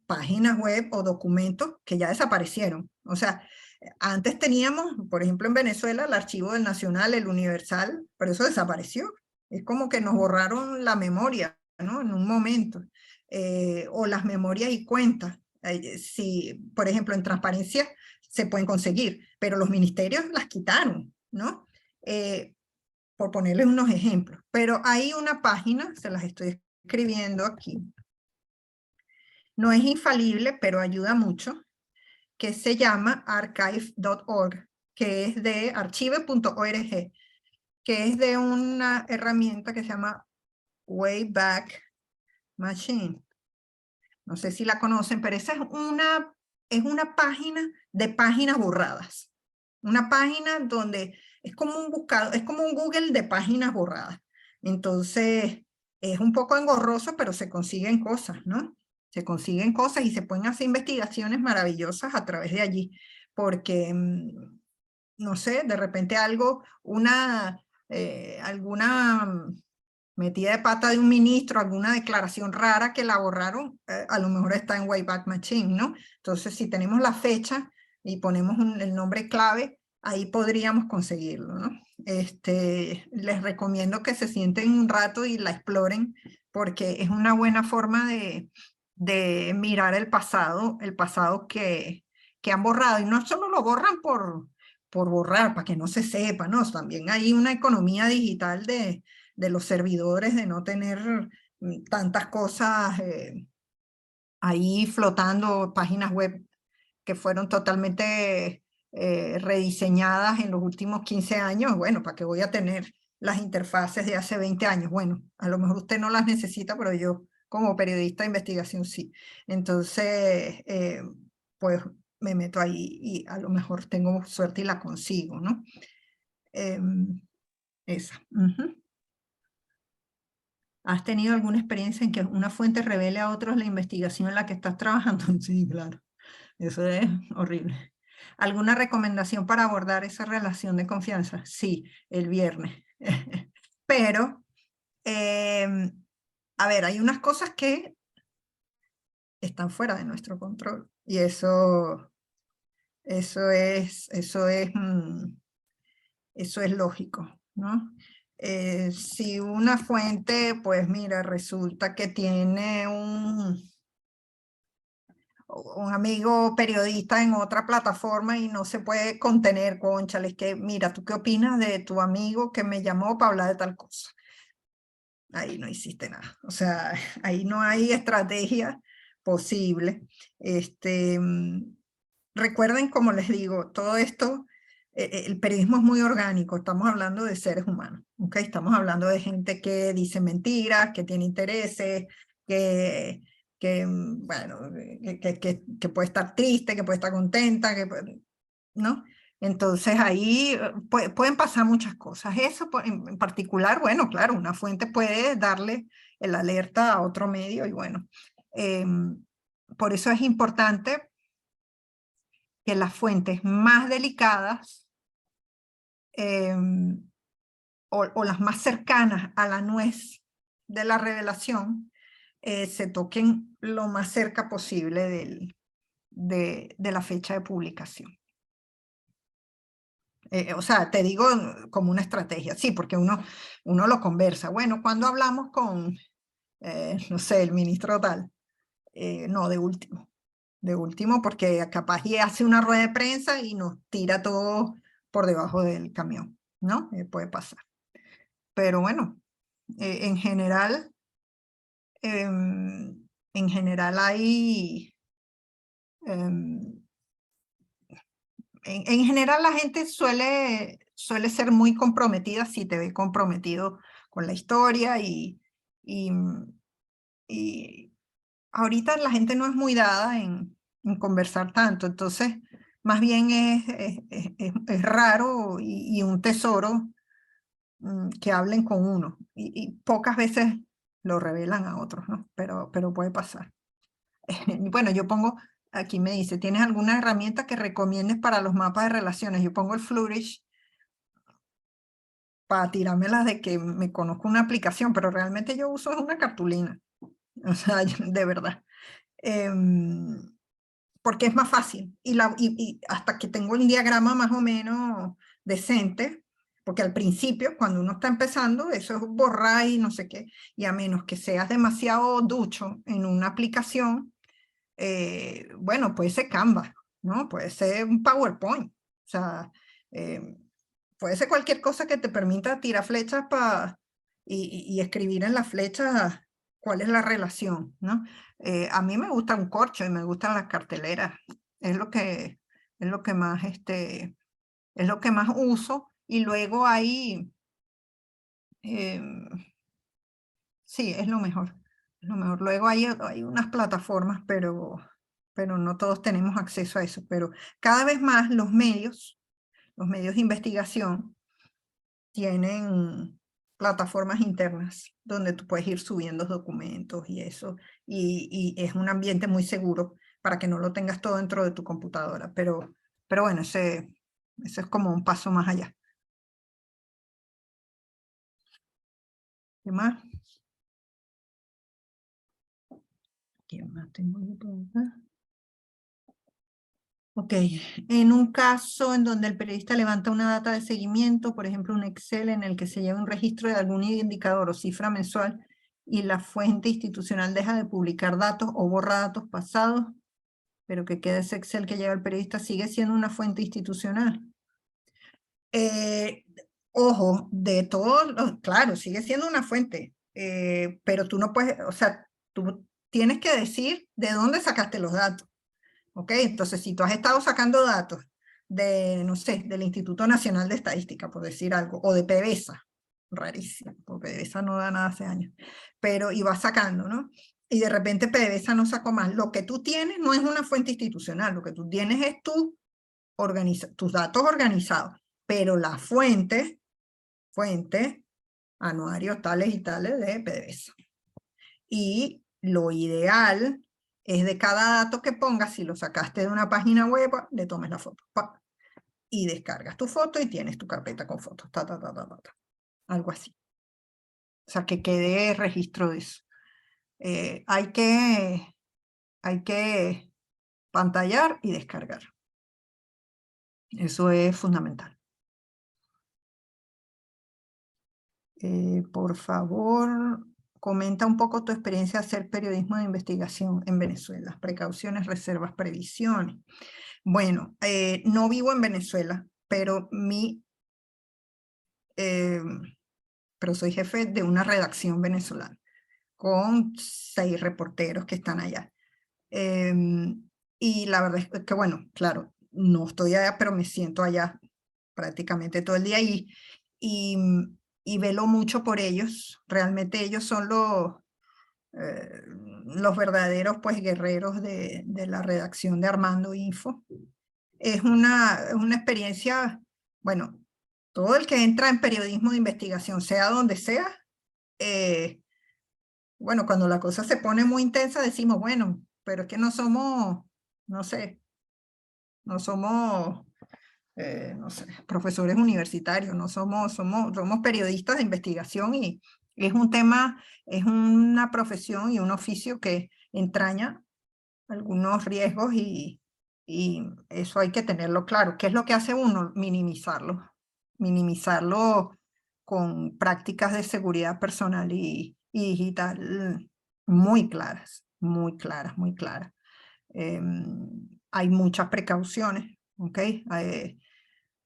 páginas web o documentos que ya desaparecieron. O sea, antes teníamos, por ejemplo, en Venezuela, el Archivo del Nacional, el Universal, pero eso desapareció. Es como que nos borraron la memoria, ¿no? En un momento. O las memorias y cuentas. Si, por ejemplo, en Transparencia se pueden conseguir, pero los ministerios las quitaron, ¿no? Por ponerles unos ejemplos. Pero hay una página, se las estoy escribiendo aquí, no es infalible, pero ayuda mucho, que se llama archive.org, que es de archive.org, que es de una herramienta que se llama Wayback Machine. No sé si la conocen, pero esa es una página de páginas borradas. Una página donde es como un buscador, es como un Google de páginas borradas. Entonces, es un poco engorroso, pero se consiguen cosas, ¿no? Se consiguen cosas y se pueden hacer investigaciones maravillosas a través de allí, porque, no sé, de repente alguna metida de pata de un ministro, alguna declaración rara que la borraron, a lo mejor está en Wayback Machine, ¿no? Entonces, si tenemos la fecha y ponemos el nombre clave, ahí podríamos conseguirlo, ¿no? Les recomiendo que se sienten un rato y la exploren, porque es una buena forma de mirar el pasado que han borrado. Y no solo lo borran por borrar, para que no se sepa, ¿no? También hay una economía digital de los servidores, de no tener tantas cosas ahí flotando, páginas web que fueron totalmente rediseñadas en los últimos 15 años. Bueno, ¿para qué voy a tener las interfaces de hace 20 años? Bueno, a lo mejor usted no las necesita, pero yo como periodista de investigación sí. Entonces, pues me meto ahí y a lo mejor tengo suerte y la consigo, ¿no? Esa. ¿Has tenido alguna experiencia en que una fuente revele a otros la investigación en la que estás trabajando? Sí, claro. Eso es horrible. ¿Alguna recomendación para abordar esa relación de confianza? Sí, el viernes. Pero, a ver, hay unas cosas que están fuera de nuestro control. Y eso es lógico, ¿no? Si una fuente, pues mira, resulta que tiene un amigo periodista en otra plataforma y no se puede contener, cónchale, es que mira, ¿tú qué opinas de tu amigo que me llamó para hablar de tal cosa? Ahí no hiciste nada, o sea, ahí no hay estrategia posible. Recuerden, como les digo, todo esto el periodismo es muy orgánico, estamos hablando de seres humanos, ¿ok? Estamos hablando de gente que dice mentiras, que tiene intereses, bueno, que puede estar triste, que puede estar contenta, ¿no? Entonces ahí pueden pasar muchas cosas. Eso en particular, bueno, claro, una fuente puede darle el alerta a otro medio y bueno, por eso es importante que las fuentes más delicadas o las más cercanas a la nuez de la revelación se toquen lo más cerca posible de la fecha de publicación. O sea, te digo como una estrategia, sí, porque uno lo conversa. Bueno, cuando hablamos con, no sé, el ministro tal, no, de último, porque capaz y hace una rueda de prensa y nos tira todo por debajo del camión, ¿no? Puede pasar. Pero bueno, en general hay... En general la gente suele ser muy comprometida si te ve comprometido con la historia y ahorita la gente no es muy dada en conversar tanto, entonces más bien es raro y un tesoro que hablen con uno y pocas veces lo revelan a otros, ¿no? Pero puede pasar. Bueno, yo pongo, aquí me dice, ¿tienes alguna herramienta que recomiendes para los mapas de relaciones? Yo pongo el Flourish para tirármelas de que me conozco una aplicación, pero realmente yo uso una cartulina, o sea, de verdad. Porque es más fácil, y hasta que tengo un diagrama más o menos decente, porque al principio, cuando uno está empezando, eso es borrar y no sé qué, y a menos que seas demasiado ducho en una aplicación, bueno, puede ser Canva, ¿no? Puede ser un PowerPoint, o sea, puede ser cualquier cosa que te permita tirar flechas y escribir en las flechas cuál es la relación, ¿no? A mí me gusta un corcho y me gustan las carteleras, es lo que más, es lo que más uso, y luego hay, sí, es lo mejor. Luego hay unas plataformas, pero no todos tenemos acceso a eso. Pero cada vez más los medios de investigación tienen plataformas internas donde tú puedes ir subiendo documentos y eso, y es un ambiente muy seguro para que no lo tengas todo dentro de tu computadora. Pero bueno, ese es como un paso más allá. ¿Qué más? ¿Qué más tengo yo por acá? Ok, en un caso en donde el periodista levanta una data de seguimiento, por ejemplo un Excel en el que se lleva un registro de algún indicador o cifra mensual y la fuente institucional deja de publicar datos o borra datos pasados, pero que queda ese Excel que lleva el periodista, sigue siendo una fuente institucional. Ojo, de todo, claro, sigue siendo una fuente, pero tú no puedes, o sea, tú tienes que decir de dónde sacaste los datos. ¿Ok? Entonces, si tú has estado sacando datos de, no sé, del Instituto Nacional de Estadística, por decir algo, o de PDVSA, rarísimo, porque PDVSA no da nada hace años, pero y vas sacando, ¿no? Y de repente PDVSA no sacó más. Lo que tú tienes no es una fuente institucional, lo que tú tienes es tus datos organizados, pero la fuente, anuarios tales y tales de PDVSA. Y lo ideal es de cada dato que pongas, si lo sacaste de una página web, le tomes la foto. Y descargas tu foto y tienes tu carpeta con fotos. Algo así. O sea, que quede registro de eso. Hay que pantallar y descargar. Eso es fundamental. Por favor, comenta un poco tu experiencia de hacer periodismo de investigación en Venezuela. Precauciones, reservas, previsiones. Bueno, no vivo en Venezuela, pero soy jefe de una redacción venezolana con 6 reporteros que están allá. Y la verdad es que, bueno, claro, no estoy allá, pero me siento allá prácticamente todo el día y velo mucho por ellos. Realmente ellos son los verdaderos pues guerreros de la redacción de Armando Info. Es una experiencia, bueno, todo el que entra en periodismo de investigación, sea donde sea, bueno, cuando la cosa se pone muy intensa decimos, bueno, pero es que no somos, no sé, no somos, no sé, profesores universitarios, no somos periodistas de investigación y es un tema, es una profesión y un oficio que entraña algunos riesgos y eso hay que tenerlo claro. ¿Qué es lo que hace uno? Minimizarlo con prácticas de seguridad personal y digital muy claras, muy claras, muy claras. Hay muchas precauciones, ¿ok?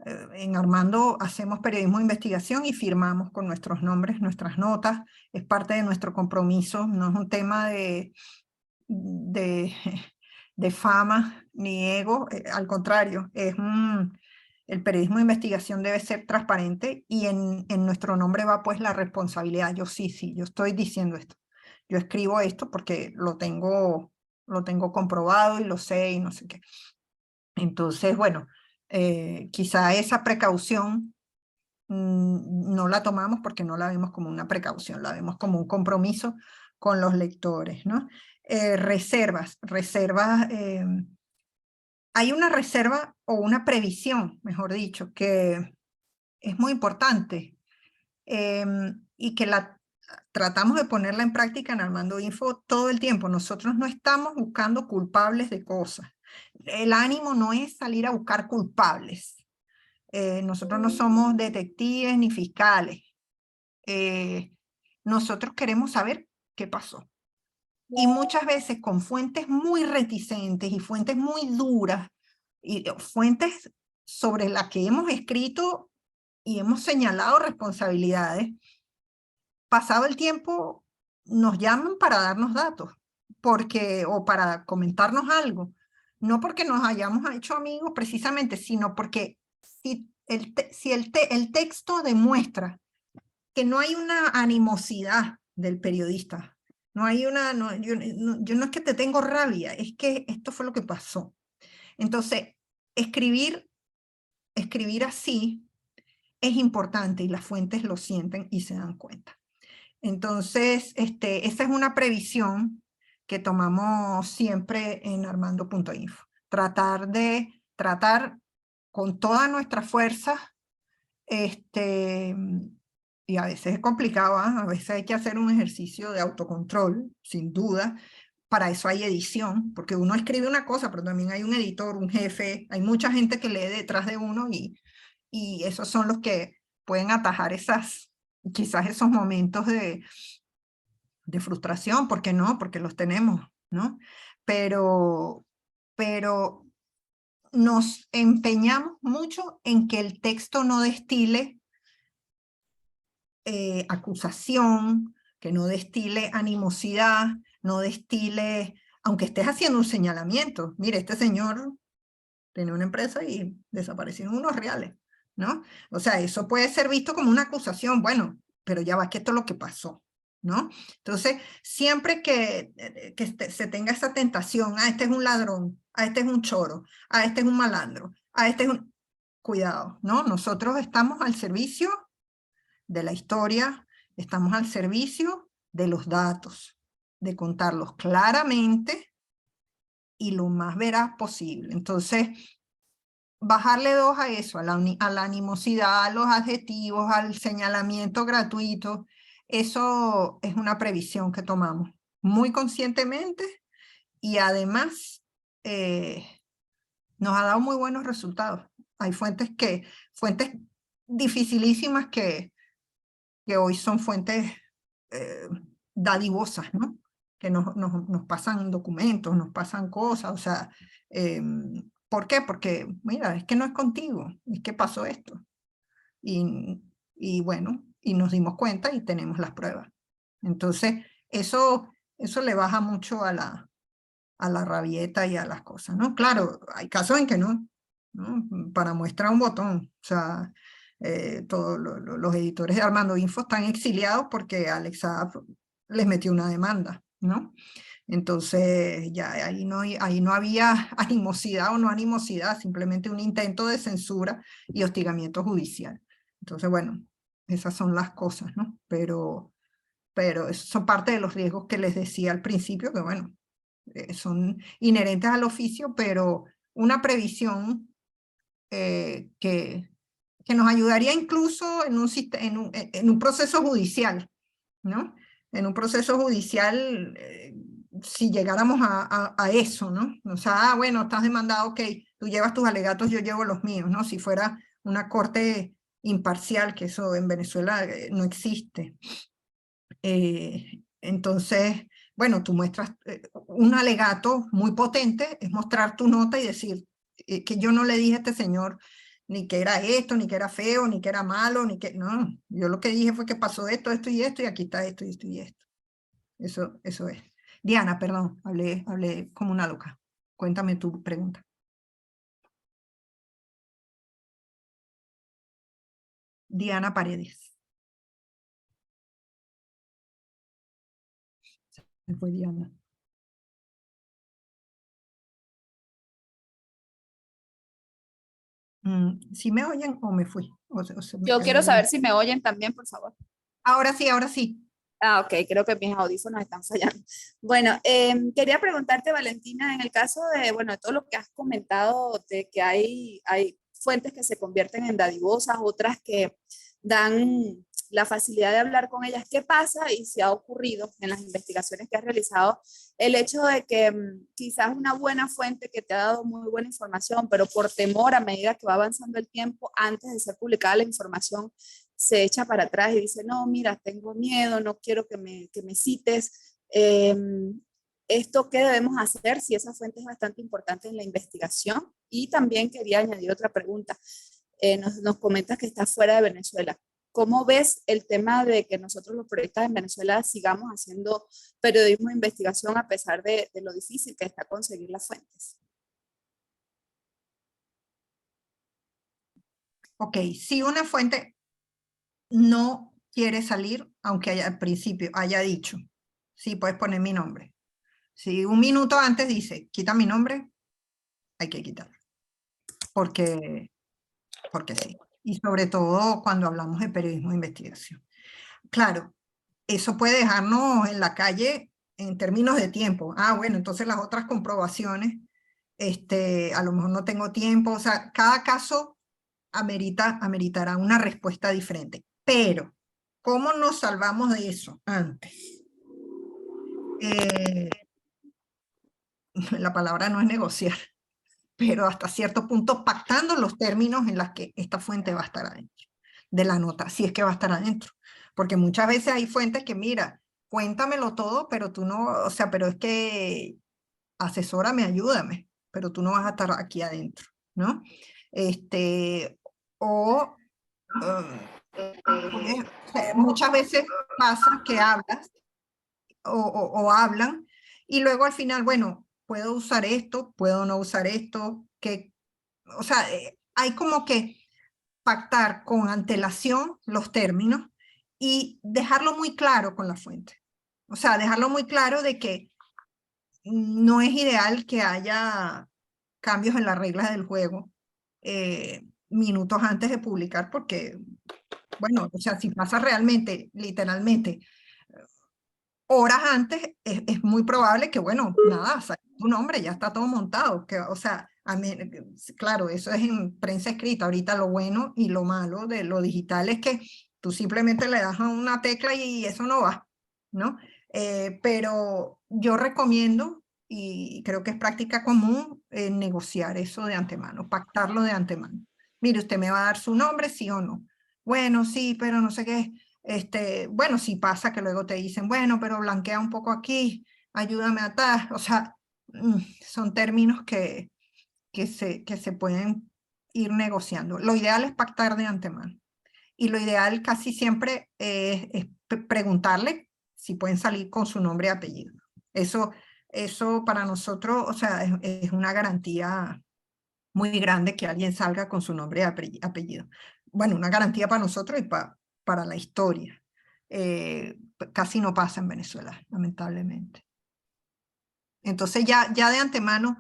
En Armando hacemos periodismo de investigación y firmamos con nuestros nombres, nuestras notas, es parte de nuestro compromiso, no es un tema de fama ni ego, al contrario, el periodismo de investigación debe ser transparente y en nuestro nombre va pues la responsabilidad. Yo sí, yo estoy diciendo esto. Yo escribo esto porque lo tengo comprobado y lo sé y no sé qué. Entonces, bueno, quizá esa precaución no la tomamos porque no la vemos como una precaución, la vemos como un compromiso con los lectores, ¿no? Reservas, hay una reserva o una previsión, mejor dicho, que es muy importante y que tratamos de ponerla en práctica en Armando Info todo el tiempo. Nosotros no estamos buscando culpables de cosas. El ánimo no es salir a buscar culpables. Nosotros no somos detectives ni fiscales. Nosotros queremos saber qué pasó. Y muchas veces con fuentes muy reticentes y fuentes muy duras, y fuentes sobre las que hemos escrito y hemos señalado responsabilidades, pasado el tiempo nos llaman para darnos datos, o para comentarnos algo, no porque nos hayamos hecho amigos precisamente, sino porque si el texto demuestra que no hay una animosidad del periodista, no hay yo no es que te tengo rabia, es que esto fue lo que pasó. Entonces, escribir así es importante y las fuentes lo sienten y se dan cuenta. Entonces, esa es una previsión que tomamos siempre en armando.info. Tratar con toda nuestra fuerza, y a veces es complicado, a veces hay que hacer un ejercicio de autocontrol, sin duda. Para eso hay edición, porque uno escribe una cosa, pero también hay un editor, un jefe, hay mucha gente que lee detrás de uno y esos son los que pueden atajar quizás esos momentos de frustración, ¿por qué no? Porque los tenemos, ¿no? Pero nos empeñamos mucho en que el texto no destile acusación, que no destile animosidad, no destile, aunque estés haciendo un señalamiento. Mire, este señor tenía una empresa y desaparecieron unos reales, ¿no? O sea, eso puede ser visto como una acusación, bueno, pero ya va que esto es lo que pasó, ¿no? Entonces, siempre que se tenga esa tentación, este es un ladrón, este es un choro, este es un malandro, este es un... Cuidado, ¿no? Nosotros estamos al servicio de la historia, estamos al servicio de los datos, de contarlos claramente y lo más veraz posible. Entonces, bajarle 2 a eso, a la animosidad, a los adjetivos, al señalamiento gratuito, eso es una previsión que tomamos muy conscientemente y además nos ha dado muy buenos resultados. Hay fuentes dificilísimas que hoy son fuentes dadivosas, ¿no? Que nos pasan documentos, nos pasan cosas, o sea, ¿por qué? Porque, mira, es que no es contigo, es que pasó esto. Y bueno, y nos dimos cuenta y tenemos las pruebas. Entonces, eso le baja mucho a la rabieta y a las cosas, ¿no? Claro, hay casos en que no, ¿no? Para muestra un botón. O sea, todos los editores de Armando Info están exiliados porque Alex Saab les metió una demanda, ¿no? Entonces, ya ahí no había animosidad o no animosidad, simplemente un intento de censura y hostigamiento judicial. Entonces, bueno, esas son las cosas, ¿no? Pero esos son parte de los riesgos que les decía al principio, que bueno, son inherentes al oficio, pero una previsión que nos ayudaría incluso en un proceso judicial, ¿no? En un proceso judicial, si llegáramos a eso, ¿no? O sea, bueno, estás demandado, ok, tú llevas tus alegatos, yo llevo los míos, ¿no? Si fuera una corte imparcial, que eso en Venezuela no existe. Entonces, bueno, tú muestras un alegato muy potente, es mostrar tu nota y decir que yo no le dije a este señor ni que era esto, ni que era feo, ni que era malo, ni que, no, yo lo que dije fue que pasó esto, esto y esto, y aquí está esto y esto y esto. Eso es. Diana, perdón, hablé como una loca. Cuéntame tu pregunta. Diana Paredes. Se fue Diana. ¿Sí me oyen o me fui? Yo quiero saber si me oyen también, por favor. Ahora sí, ahora sí. Ah, ok, creo que mis audífonos están fallando. Bueno, quería preguntarte, Valentina, en el caso de, bueno, de todo lo que has comentado, de que hay fuentes que se convierten en dadivosas, otras que dan la facilidad de hablar con ellas. ¿Qué pasa y si ha ocurrido en las investigaciones que has realizado el hecho de que quizás una buena fuente que te ha dado muy buena información, pero por temor a medida que va avanzando el tiempo, antes de ser publicada la información, se echa para atrás y dice, no, mira, tengo miedo, no quiero que me cites. ¿Esto qué debemos hacer si esa fuente es bastante importante en la investigación? Y también quería añadir otra pregunta. Nos comentas que estás fuera de Venezuela. ¿Cómo ves el tema de que nosotros los periodistas en Venezuela sigamos haciendo periodismo de investigación a pesar de lo difícil que está conseguir las fuentes? Ok, si una fuente no quiere salir, aunque al principio haya dicho, sí, puedes poner mi nombre. Si un minuto antes dice, quita mi nombre, hay que quitarlo. Porque sí. Y sobre todo cuando hablamos de periodismo de investigación. Claro, eso puede dejarnos en la calle en términos de tiempo. Ah, bueno, entonces las otras comprobaciones, a lo mejor no tengo tiempo. O sea, cada caso ameritará una respuesta diferente. Pero, ¿cómo nos salvamos de eso antes? La palabra no es negociar, pero hasta cierto punto pactando los términos en los que esta fuente va a estar adentro de la nota, si es que va a estar adentro. Porque muchas veces hay fuentes que, mira, cuéntamelo todo, pero tú no, o sea, pero es que asesórame, ayúdame, pero tú no vas a estar aquí adentro, ¿no? Muchas veces pasa que hablas o hablan y luego al final, bueno, puedo usar esto, puedo no usar esto, o sea, hay como que pactar con antelación los términos y dejarlo muy claro con la fuente. O sea, dejarlo muy claro de que no es ideal que haya cambios en las reglas del juego minutos antes de publicar porque, bueno, o sea, si pasa realmente, literalmente, horas antes, es muy probable que, bueno, nada, tu nombre ya está todo montado. Que, o sea, claro, eso es en prensa escrita. Ahorita lo bueno y lo malo de lo digital es que tú simplemente le das a una tecla y eso no va, ¿no? Pero yo recomiendo, y creo que es práctica común, negociar eso de antemano, pactarlo de antemano. Mire, usted me va a dar su nombre, sí o no. Bueno, sí, pero no sé qué. Bueno, sí pasa que luego te dicen, bueno, pero blanquea un poco aquí, ayúdame a tal. O sea, son términos que se pueden ir negociando. Lo ideal es pactar de antemano. Y lo ideal casi siempre es preguntarle si pueden salir con su nombre y apellido. Eso para nosotros, o sea, es una garantía muy grande que alguien salga con su nombre y apellido. Bueno, una garantía para nosotros y para la historia. Casi no pasa en Venezuela, lamentablemente. Entonces ya de antemano,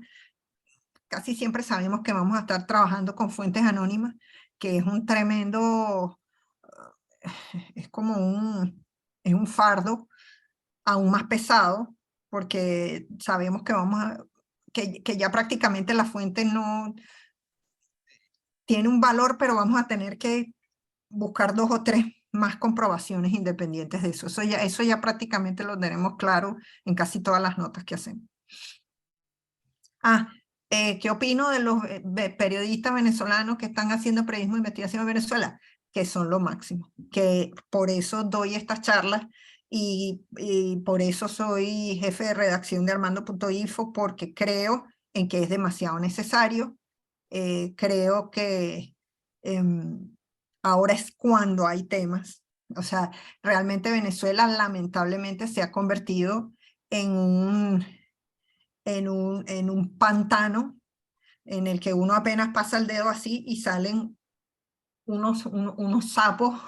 casi siempre sabemos que vamos a estar trabajando con fuentes anónimas, que es un tremendo, es un fardo aún más pesado, porque sabemos que que ya prácticamente la fuente no tiene un valor, pero vamos a tener que buscar 2 o 3 más comprobaciones independientes de eso. Eso ya prácticamente lo tenemos claro en casi todas las notas que hacemos. ¿Qué opino de los periodistas venezolanos que están haciendo periodismo de investigación en Venezuela? Que son lo máximo, que por eso doy estas charlas y por eso soy jefe de redacción de Armando.info, porque creo en que es demasiado necesario. Creo que ahora es cuando hay temas. O sea, realmente Venezuela lamentablemente se ha convertido en un pantano en el que uno apenas pasa el dedo así y salen unos sapos,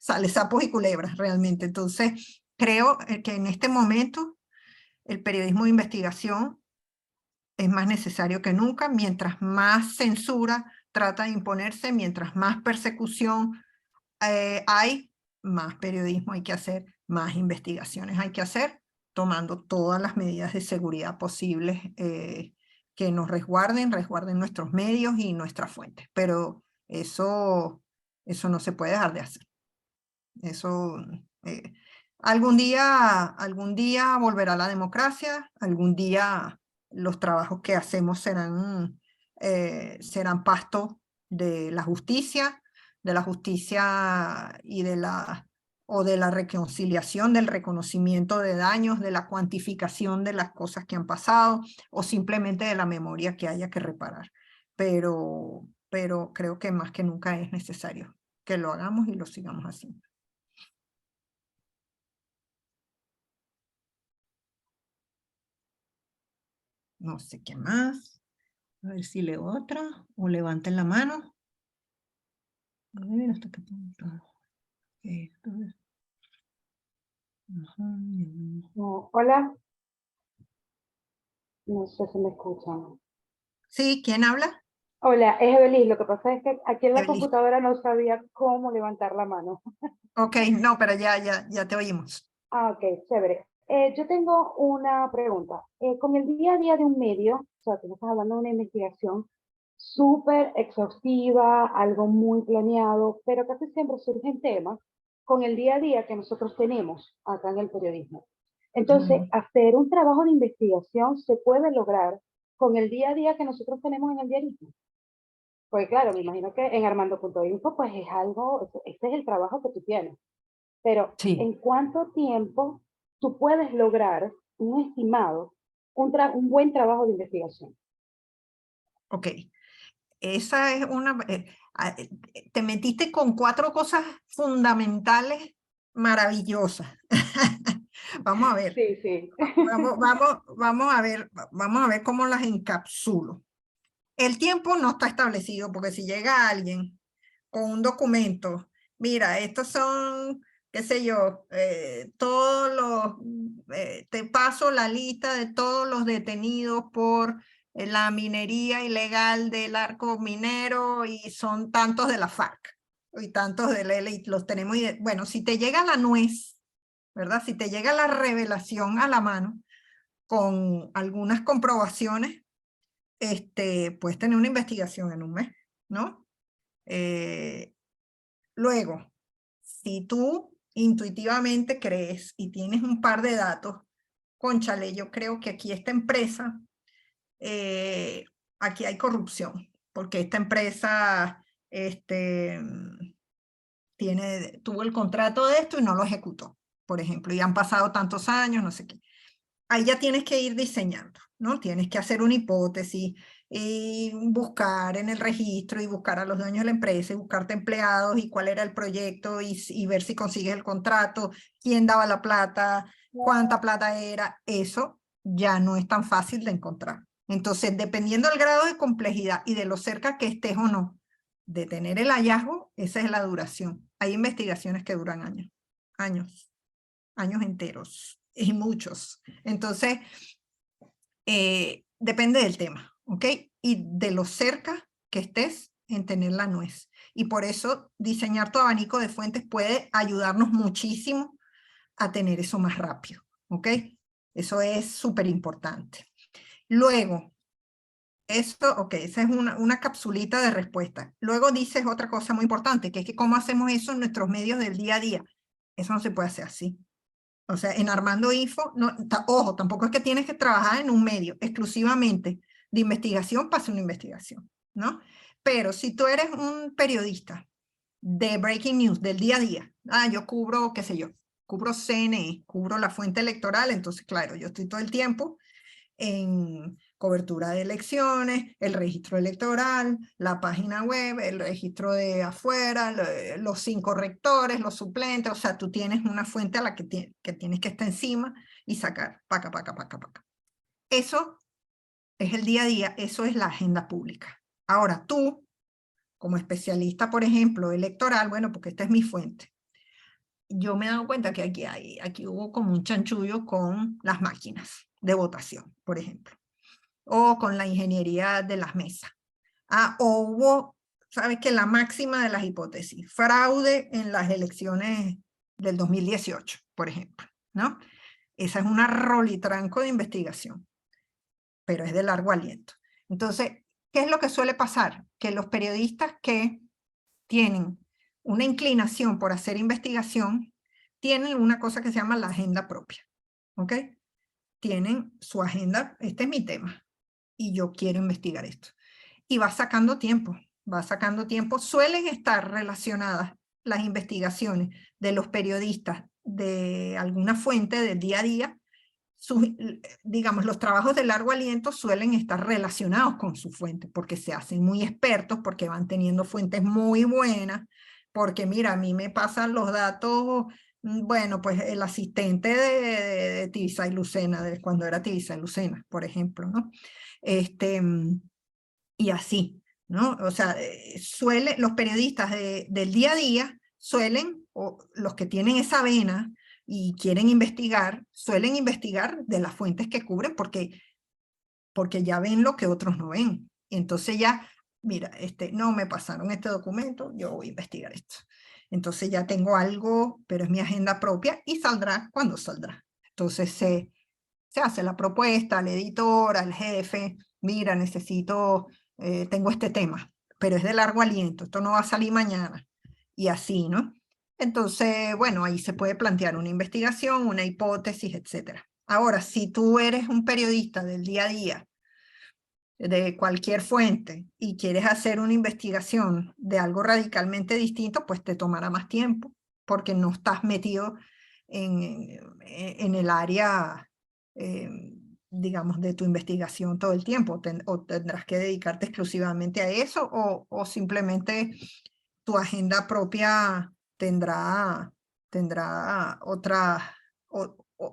salen sapos y culebras realmente. Entonces, creo que en este momento el periodismo de investigación es más necesario que nunca. Mientras más censura trata de imponerse, mientras más persecución hay, más periodismo hay que hacer, más investigaciones hay que hacer, tomando todas las medidas de seguridad posibles que nos resguarden nuestros medios y nuestras fuentes. Pero eso no se puede dejar de hacer. Eso, algún día volverá la democracia, algún día los trabajos que hacemos serán pasto de la justicia y de la reconciliación, del reconocimiento de daños, de la cuantificación de las cosas que han pasado, o simplemente de la memoria que haya que reparar. Pero creo que más que nunca es necesario que lo hagamos y lo sigamos haciendo. No sé qué más. A ver si leo otra o levanten la mano. A ver hasta qué punto. Hola, no sé si me escuchan. Sí, ¿quién habla? Hola, es Evelyn. Lo que pasa es que aquí en la Evelyn. computadora no sabía cómo levantar la mano. Ok, no, pero ya te oímos. Ok, chévere. Yo tengo una pregunta. Con el día a día de un medio, o sea, tú me estás hablando de una investigación súper exhaustiva, algo muy planeado, pero casi siempre surgen temas con el día a día que nosotros tenemos acá en el periodismo. Entonces, hacer un trabajo de investigación se puede lograr con el día a día que nosotros tenemos en el diarismo. Pues claro, me imagino que en Armando.info pues es algo, este es el trabajo que tú tienes. Pero, Sí. ¿en cuánto tiempo tú puedes lograr un estimado, un buen trabajo de investigación? Ok. Esa es te metiste con 4 cosas fundamentales maravillosas. Vamos a ver. Sí, sí. Vamos a ver cómo las encapsulo. El tiempo no está establecido, porque si llega alguien con un documento, mira, estos son, qué sé yo, te paso la lista de todos los detenidos por la minería ilegal del arco minero y son tantos de la FARC y tantos de la élite, los tenemos. Bueno, si te llega la nuez, ¿verdad? Si te llega la revelación a la mano con algunas comprobaciones, puedes tener una investigación en un mes, ¿no? Luego, si tú intuitivamente crees y tienes un par de datos, cónchale, yo creo que aquí esta empresa, aquí hay corrupción, porque esta empresa tuvo el contrato de esto y no lo ejecutó, por ejemplo, y han pasado tantos años, no sé qué. Ahí ya tienes que ir diseñando, ¿no? Tienes que hacer una hipótesis y buscar en el registro y buscar a los dueños de la empresa y buscarte empleados y cuál era el proyecto y ver si consigues el contrato, quién daba la plata, cuánta plata era. Eso ya no es tan fácil de encontrar. Entonces, dependiendo del grado de complejidad y de lo cerca que estés o no de tener el hallazgo, esa es la duración. Hay investigaciones que duran años enteros y muchos. Entonces, depende del tema, ¿ok? Y de lo cerca que estés en tener la nuez. Y por eso diseñar tu abanico de fuentes puede ayudarnos muchísimo a tener eso más rápido, ¿ok? Eso es súper importante. Luego, esto, ok, esa es una capsulita de respuesta. Luego dices otra cosa muy importante, que es que cómo hacemos eso en nuestros medios del día a día. Eso no se puede hacer así. O sea, en Armando Info, no, ojo, tampoco es que tienes que trabajar en un medio exclusivamente de investigación para hacer una investigación, ¿no? Pero si tú eres un periodista de breaking news del día a día, yo cubro, qué sé yo, cubro CNE, cubro la fuente electoral, entonces claro, yo estoy todo el tiempo en cobertura de elecciones, el registro electoral, la página web, el registro de afuera, los 5 rectores, los suplentes, o sea, tú tienes una fuente a la que tienes que estar encima y sacar, paca. Eso es el día a día, eso es la agenda pública. Ahora tú, como especialista, por ejemplo, electoral, bueno, porque esta es mi fuente, yo me he dado cuenta que aquí hubo como un chanchullo con las máquinas de votación, por ejemplo, o con la ingeniería de las mesas. O hubo, sabes que la máxima de las hipótesis, fraude en las elecciones del 2018, por ejemplo, ¿no? Esa es una rolitranco de investigación, pero es de largo aliento. Entonces, ¿qué es lo que suele pasar? Que los periodistas que tienen una inclinación por hacer investigación, tienen una cosa que se llama la agenda propia, ¿ok? Tienen su agenda, este es mi tema, y yo quiero investigar esto. Y va sacando tiempo, suelen estar relacionadas las investigaciones de los periodistas de alguna fuente del día a día, digamos, los trabajos de largo aliento suelen estar relacionados con su fuente, porque se hacen muy expertos, porque van teniendo fuentes muy buenas, porque mira, a mí me pasan los datos, bueno, pues el asistente de Tibisay y Lucena, de cuando era Tibisay y Lucena, por ejemplo, ¿no? Y así, ¿no? O sea, los periodistas del día a día suelen, o los que tienen esa vena y quieren investigar, suelen investigar de las fuentes que cubren porque ya ven lo que otros no ven. Entonces ya, mira, no me pasaron este documento, yo voy a investigar esto. Entonces ya tengo algo, pero es mi agenda propia y saldrá cuando saldrá. Entonces se hace la propuesta al editor, al jefe, mira, necesito, tengo este tema, pero es de largo aliento, esto no va a salir mañana. Y así, ¿no? Entonces, bueno, ahí se puede plantear una investigación, una hipótesis, etc. Ahora, si tú eres un periodista del día a día, de cualquier fuente, y quieres hacer una investigación de algo radicalmente distinto, pues te tomará más tiempo, porque no estás metido en el área, digamos, de tu investigación todo el tiempo, o tendrás que dedicarte exclusivamente a eso, o simplemente tu agenda propia tendrá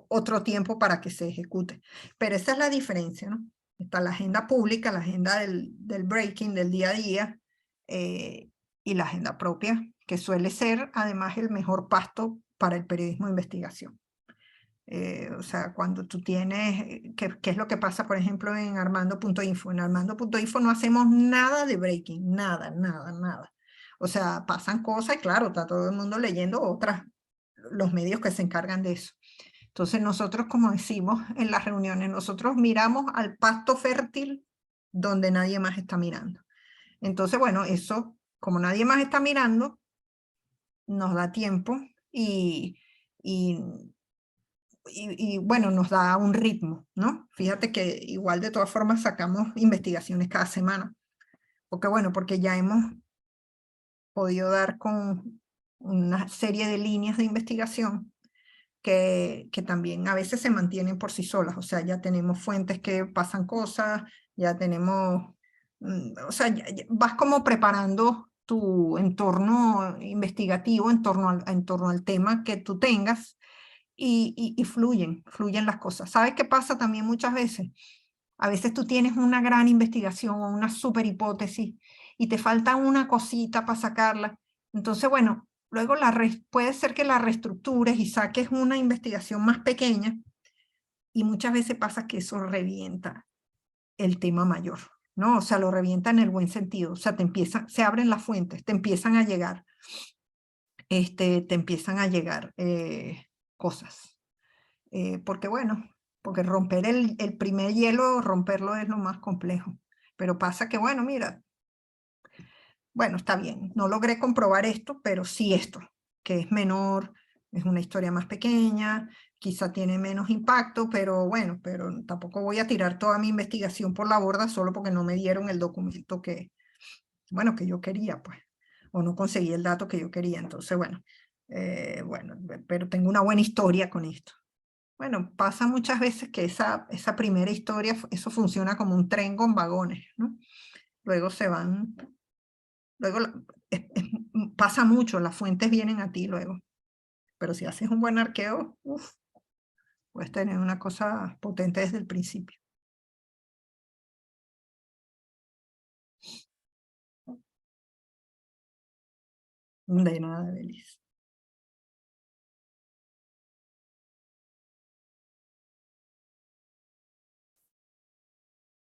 otro tiempo para que se ejecute. Pero esa es la diferencia, ¿no? Está la agenda pública, la agenda del breaking, del día a día, y la agenda propia, que suele ser además el mejor pasto para el periodismo de investigación. O sea, cuando tú tienes, ¿qué es lo que pasa, por ejemplo, en Armando.info? En Armando.info no hacemos nada de breaking, nada. O sea, pasan cosas y claro, está todo el mundo leyendo los medios que se encargan de eso. Entonces nosotros, como decimos en las reuniones, nosotros miramos al pasto fértil donde nadie más está mirando. Entonces, bueno, eso, como nadie más está mirando, nos da tiempo y bueno, nos da un ritmo, ¿no? Fíjate que igual de todas formas sacamos investigaciones cada semana. Porque ya hemos podido dar con una serie de líneas de investigación que también a veces se mantienen por sí solas. O sea, ya tenemos fuentes que pasan cosas, ya tenemos, o sea, vas como preparando tu entorno investigativo en torno al tema que tú tengas y fluyen las cosas. ¿Sabes qué pasa también muchas veces? A veces tú tienes una gran investigación o una super hipótesis y te falta una cosita para sacarla. Entonces, bueno, luego puede ser que la reestructures y saques una investigación más pequeña, y muchas veces pasa que eso revienta el tema mayor, ¿no? O sea, lo revienta en el buen sentido. O sea, se abren las fuentes, te empiezan a llegar, cosas. Porque bueno, porque romper el primer hielo, romperlo es lo más complejo. Pero pasa que, bueno, mira, bueno, está bien, no logré comprobar esto, pero sí esto, que es menor, es una historia más pequeña, quizá tiene menos impacto, pero bueno, pero tampoco voy a tirar toda mi investigación por la borda solo porque no me dieron el documento que, bueno, que yo quería, pues, o no conseguí el dato que yo quería. Entonces, bueno, pero tengo una buena historia con esto. Bueno, pasa muchas veces que esa primera historia, eso funciona como un tren con vagones, ¿no? Luego se van, luego pasa mucho, las fuentes vienen a ti luego. Pero si haces un buen arqueo, puedes tener una cosa potente desde el principio. De nada, Belis.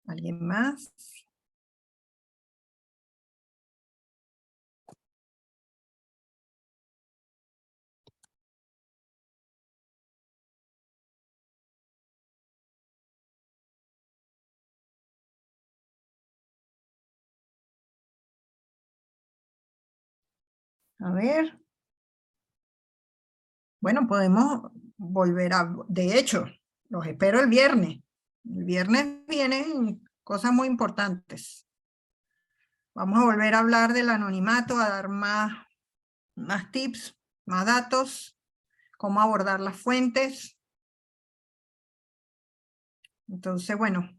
¿Alguien más? A ver. Bueno, podemos volver de hecho, los espero el viernes. El viernes vienen cosas muy importantes. Vamos a volver a hablar del anonimato, a dar más tips, más datos, cómo abordar las fuentes. Entonces, bueno,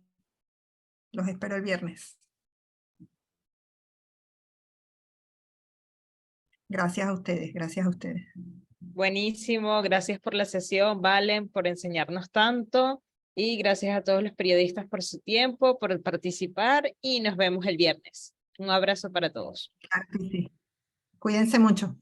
los espero el viernes. Gracias a ustedes, gracias a ustedes. Buenísimo, gracias por la sesión, Valen, por enseñarnos tanto y gracias a todos los periodistas por su tiempo, por participar y nos vemos el viernes. Un abrazo para todos. Claro que sí. Cuídense mucho.